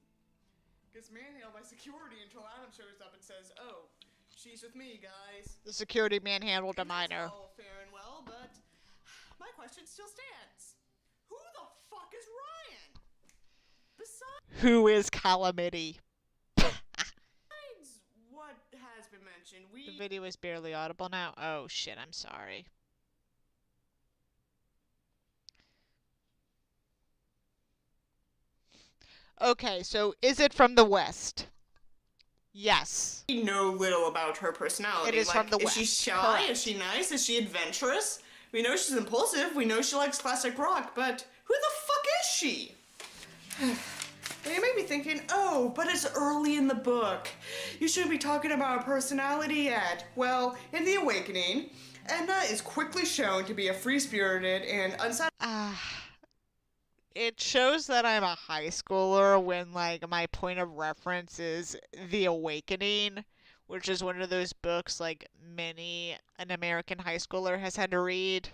gets manhandled by security until Adam shows up and says, "Oh, she's with me, guys." The security manhandled a And that's minor. all fair and well, but my question still stands. Who the fuck is Ryan? Besides Who is Calamity? what has been mentioned, The we video is barely audible now. Oh shit, I'm sorry. Okay, so is it from the West? Yes. know little about her personality. It is from the Is she West. shy? Correct. Is she nice? Is she adventurous? We know she's impulsive. We know she likes classic rock, but who the fuck is she? And you may be thinking, oh, but it's early in the book. You shouldn't be talking about her personality yet. Well, in The Awakening, Edna is quickly shown to be a free-spirited and It shows that I'm a high schooler when, like, my point of reference is The Awakening, which is one of those books, like, an American high schooler has had to read.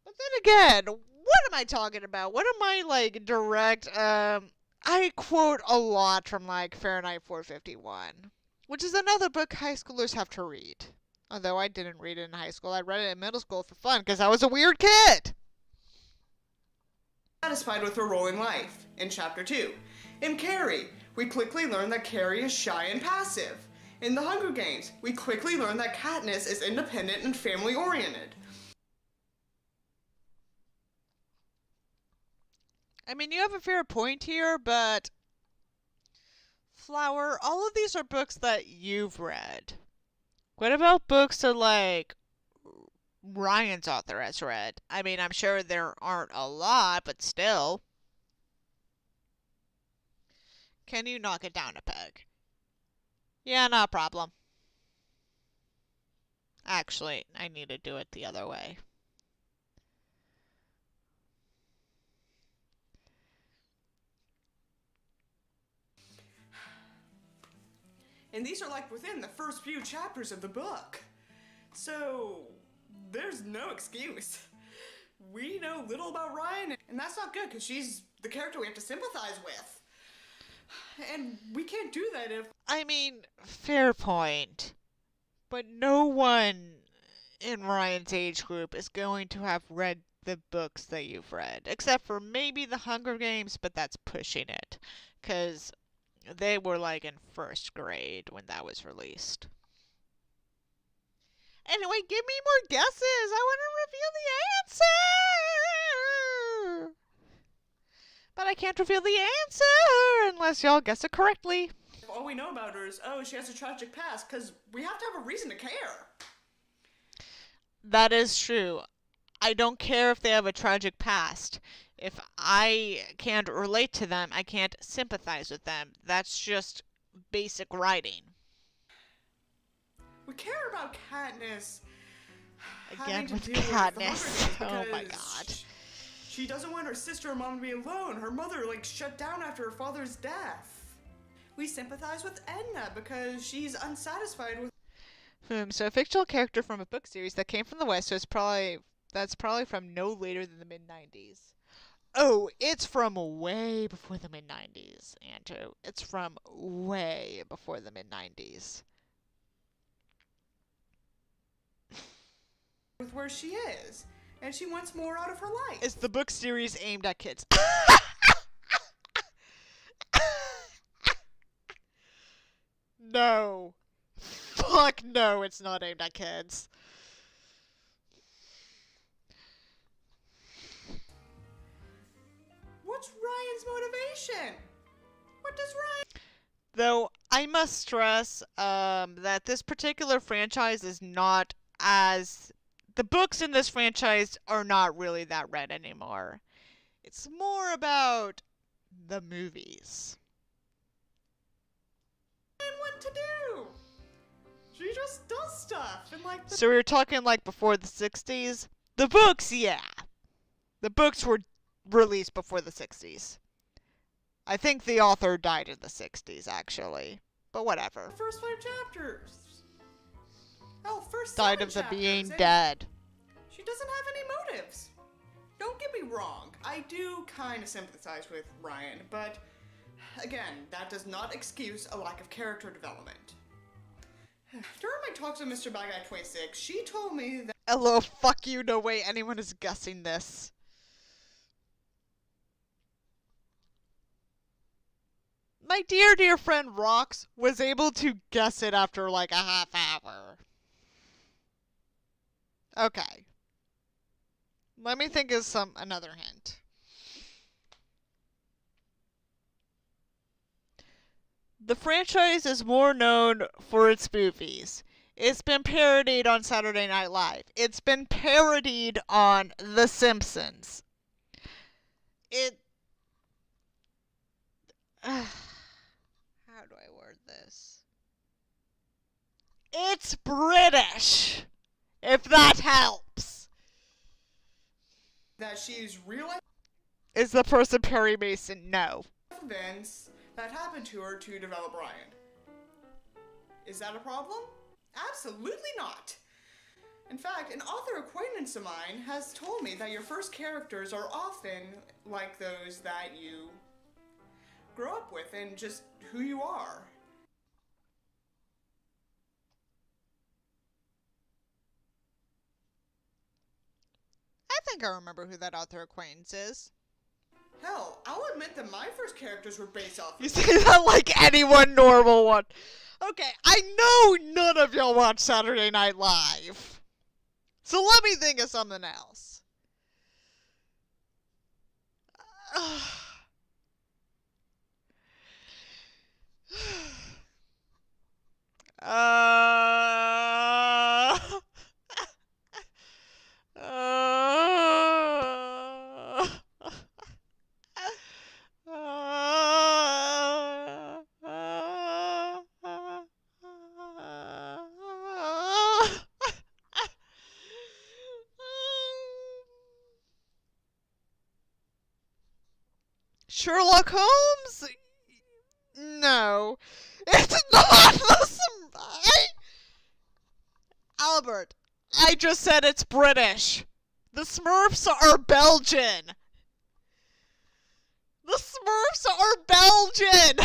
But then again, what am I talking about? What am I, like, direct, I quote a lot from, like, Fahrenheit 451, which is another book high schoolers have to read. Although I didn't read it in high school, I read it in middle school for fun, because I was a weird kid! satisfied with her role in life. In Chapter 2. In Carrie, we quickly learn that Carrie is shy and passive. In The Hunger Games, we quickly learn that Katniss is independent and family-oriented. I mean, you have a fair point here, but... Flower, all of these are books that you've read. What about books that, like, Ryan's author has read? I mean, I'm sure there aren't a lot, but still. Can you knock it down a peg? Yeah, not a problem. Actually, I need to do it the other way. And these are like within the first few chapters of the book. So, there's no excuse. We know little about Ryan, and that's not good because she's the character we have to sympathize with. And we can't do that if... I mean, fair point. But no one in Ryan's age group is going to have read the books that you've read. Except for maybe The Hunger Games, but that's pushing it. Because they were like in first grade when that was released. Anyway, give me more guesses. I want to reveal the answer. But I can't reveal the answer unless y'all guess it correctly. all we know about her is, oh, she has a tragic past, because we have to have a reason to care. That is true. I don't care if they have a tragic past. If I can't relate to them, I can't sympathize with them. That's just basic writing. We care about Katniss. Again having to with deal the Katniss. Hunger Games Oh my because god. She doesn't want her sister and mom to be alone. Her mother, shut down after her father's death. We sympathize with Edna because she's unsatisfied with... So a fictional character from a book series that came from the West, so that's probably from no later than the mid-90s. Oh, it's from way before the mid-90s, Andrew. It's from way before the mid-90s. with where she is. And she wants more out of her life. It's the book series aimed at kids. No. Fuck no, it's not aimed at kids. What's Ryan's motivation? What does Ryan... Though, I must stress that this particular franchise is not as... The books in this franchise are not really that read anymore. It's more about the movies. What to do? She just does stuff and like the So we were talking like before the 60s? The books, yeah. The books were released before the 60s. I think the author died in the 60s, actually. But whatever. first 5 chapters. Oh, first Died 7 of the chapters, being and dead. She doesn't have any motives. Don't get me wrong, I do kind of sympathize with Ryan, but again, that does not excuse a lack of character development. During my talks with Mr. Bad Guy 26, she told me that Hello, fuck you, no way anyone is guessing this. My dear, dear friend Rox was able to guess it after like a half hour. Okay. Let me think of another hint. The franchise is more known for its movies. It's been parodied on Saturday Night Live. It's been parodied on The Simpsons. How do I word this? It's British, if that helps. she's realized Is the person Perry Mason? No. events that happened to her to develop Ryan. Is that a problem? Absolutely not. In fact, an author acquaintance of mine has told me that your first characters are often like those that you grow up with and just who you are. I think I remember who that author acquaintance is. Hell, I'll admit that my first characters were based off You of say that like anyone normal would. Okay, I know none of y'all watch Saturday Night Live. So let me think of something else. Sherlock Holmes? No. It's not the Albert, I just said it's British. The Smurfs are Belgian. The Smurfs are Belgian.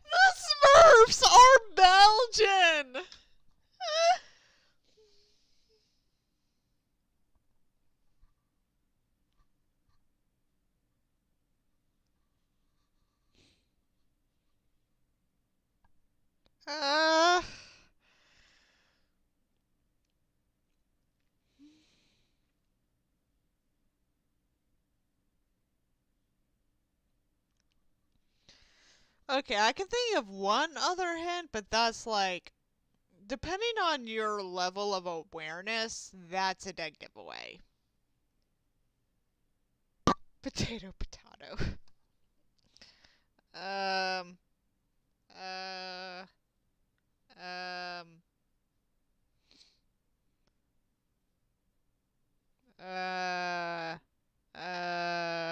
The Smurfs are Belgian. Okay, I can think of one other hint, but that's like, depending on your level of awareness, that's a dead giveaway. Potato, potato. Um. Um. Uh. Uh.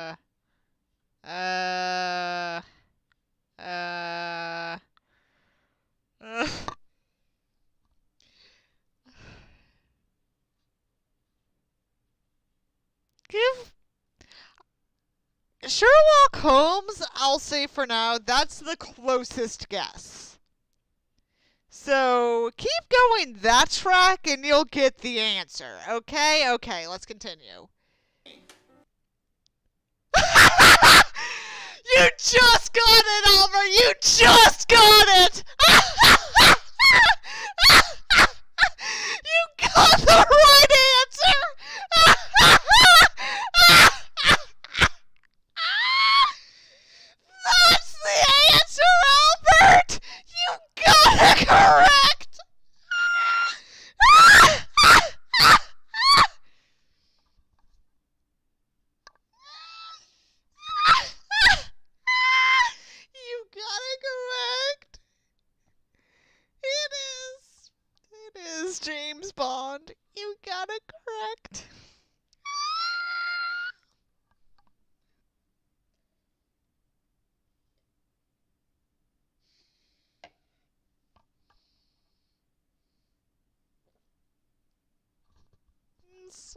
Uh. Give Sherlock Holmes, I'll say for now, that's the closest guess. So keep going that track and you'll get the answer. Okay? Okay, let's continue. You just got it, Albert! You just got it! You got the right answer! That's the answer, Albert! You got it correct! You got it correct. It is James Bond. You got it correct.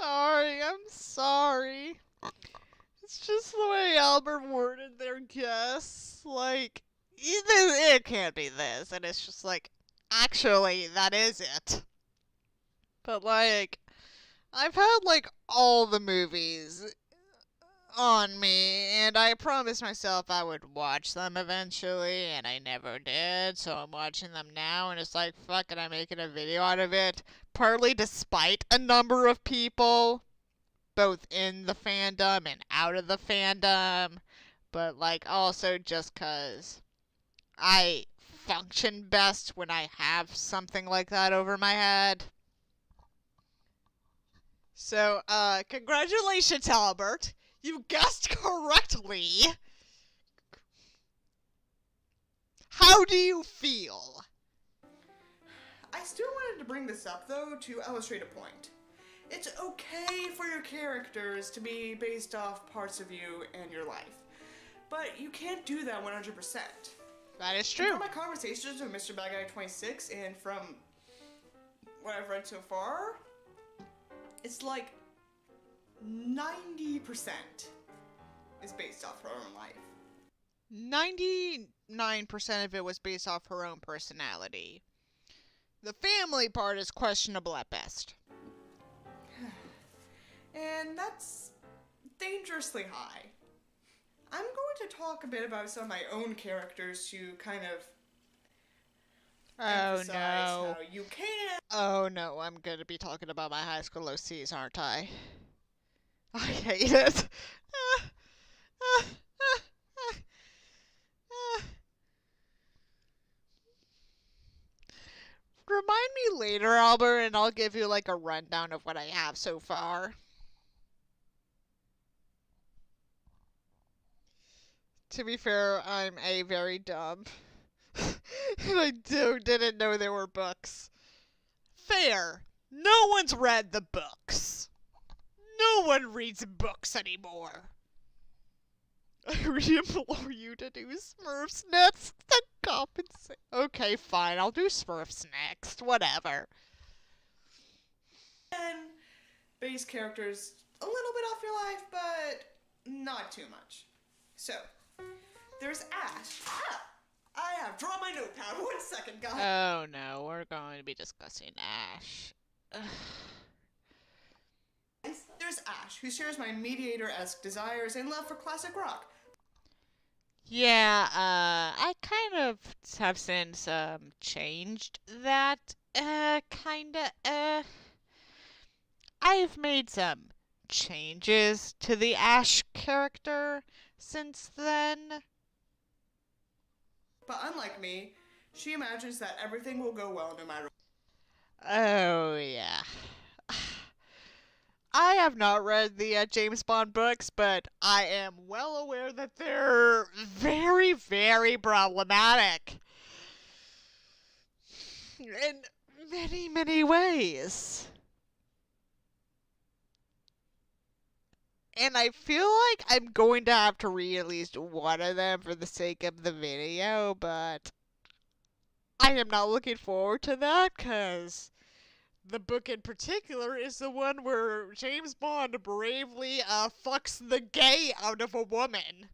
I'm sorry. It's just the way Albert worded their guess. Like, it can't be this. And it's just like, actually, that is it. But, like, I've had, like, all the movies on me, and I promised myself I would watch them eventually, and I never did, so I'm watching them now, and it's like, fuck it, I'm making a video out of it, partly despite a number of people, both in the fandom and out of the fandom, but, like, also just 'cause I function best when I have something like that over my head. So, congratulations, Albert. You guessed correctly. How do you feel? I still wanted to bring this up, though, to illustrate a point. It's okay for your characters to be based off parts of you and your life, but you can't do that 100%. That is And true. from my conversations with Mr. Bad Guy 26 and from what I've read so far, it's like 90% is based off her own life. 99% of it was based off her own personality. The family part is questionable at best. And that's dangerously high. I'm going to talk a bit about some of my own characters to kind of emphasize how you can. Oh no, I'm gonna be talking about my high school OCs, aren't I? I hate it. Remind me later, Albert, and I'll give you like a rundown of what I have so far. To be fair, I'm very dumb. And I didn't know there were books. Fair. No one's read the books. No one reads books anymore. I re-implore you to do Smurfs next to compensate. Okay, fine. I'll do Smurfs next. Whatever. And base characters a little bit off your life, but not too much. So, there's Ash. I have drawn my notepad. 1 second, guys. Oh no, we're going to be discussing Ash. There's Ash, who shares my mediator-esque desires and love for classic rock. Yeah, I kind of have since changed that. I've made some changes to the Ash character since then. But unlike me, she imagines that everything will go well no matter. Oh, yeah. I have not read the James Bond books, but I am well aware that they're very, very problematic. In many, many ways. And I feel like I'm going to have to read at least one of them for the sake of the video, but I am not looking forward to that, because the book in particular is the one where James Bond bravely fucks the gay out of a woman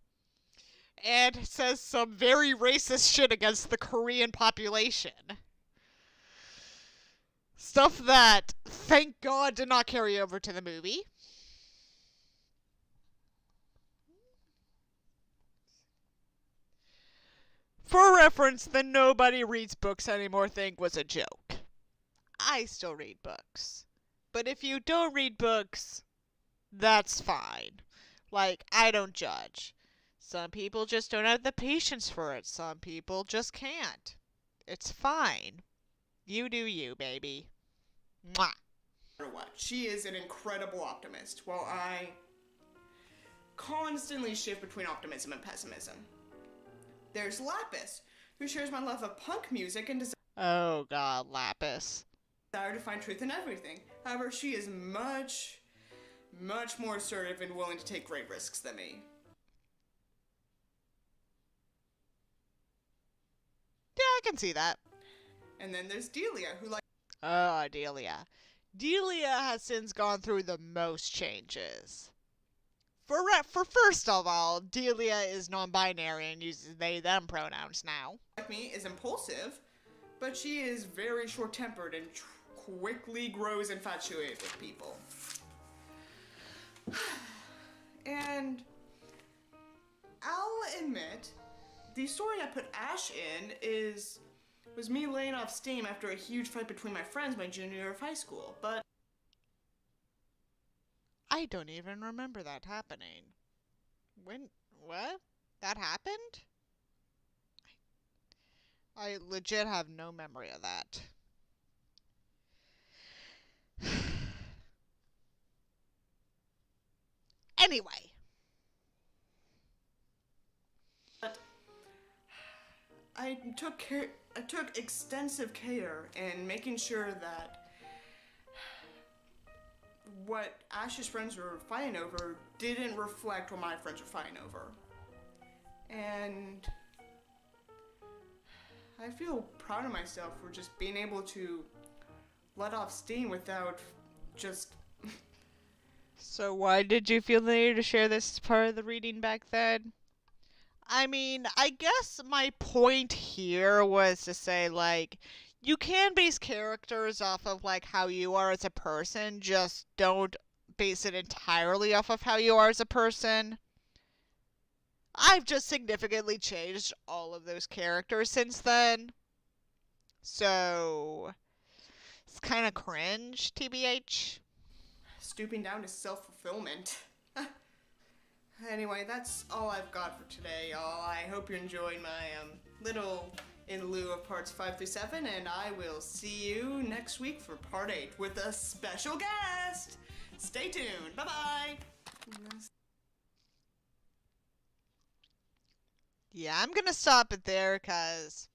and says some very racist shit against the Korean population. Stuff that, thank God, did not carry over to the movie. For reference, the nobody reads books anymore thing was a joke. I still read books. But if you don't read books, that's fine. Like, I don't judge. Some people just don't have the patience for it. Some people just can't. It's fine. You do you, baby. Mwah. No matter what, she is an incredible optimist, while I constantly shift between optimism and pessimism. There's Lapis, who shares my love of punk music and Oh god, Lapis. desire to find truth in everything. However, she is much more assertive and willing to take great risks than me. Yeah, I can see that. And then there's Delia, who likes Oh, Delia. Delia has since gone through the most changes. For first of all, Delia is non-binary and uses they/them pronouns now. like me, is impulsive, but she is very short-tempered and quickly grows infatuated with people. And I'll admit, the story I put Ash in was me laying off steam after a huge fight between my friends my junior year of high school, but I don't even remember that happening. What? That happened? I legit have no memory of that. Anyway. I took extensive care in making sure that what Ash's friends were fighting over didn't reflect what my friends were fighting over. And I feel proud of myself for just being able to let off steam without just... So why did you feel the need to share this as part of the reading back then? I mean, I guess my point here was to say, like, you can base characters off of, like, how you are as a person, just don't base it entirely off of how you are as a person. I've just significantly changed all of those characters since then. So, it's kind of cringe, TBH. stooping down to self-fulfillment. Anyway, that's all I've got for today, y'all. I hope you enjoyed my little in lieu of parts 5 through 7, and I will see you next week for part 8 with a special guest. Stay tuned. Bye-bye. Yeah, I'm gonna stop it there, cause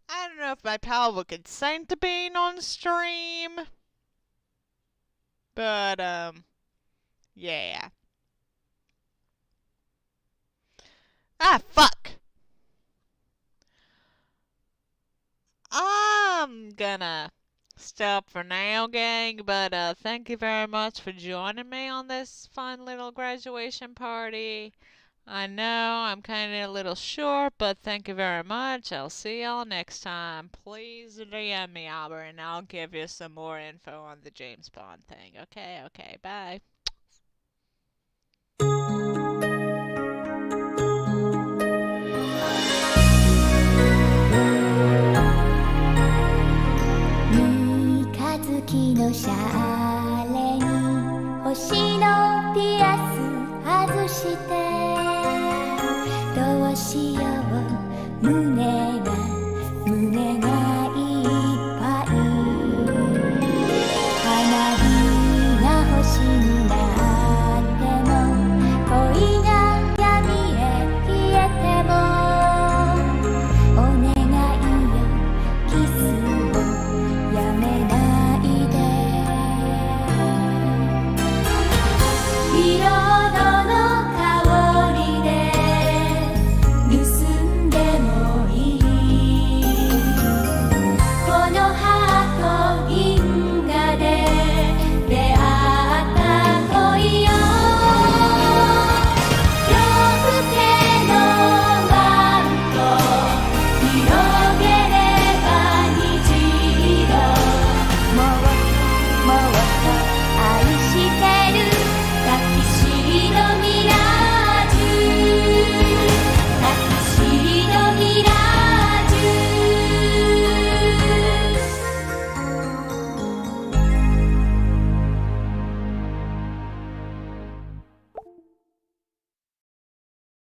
I don't know if my pal would consent to being on stream. But, yeah. Ah, fuck! I'm gonna stop for now, gang, but, thank you very much for joining me on this fun little graduation party. I know I'm kind of a little short, but thank you very much. I'll see y'all next time. Please DM me, Albert, and I'll give you some more info on the James Bond thing. Okay, bye.色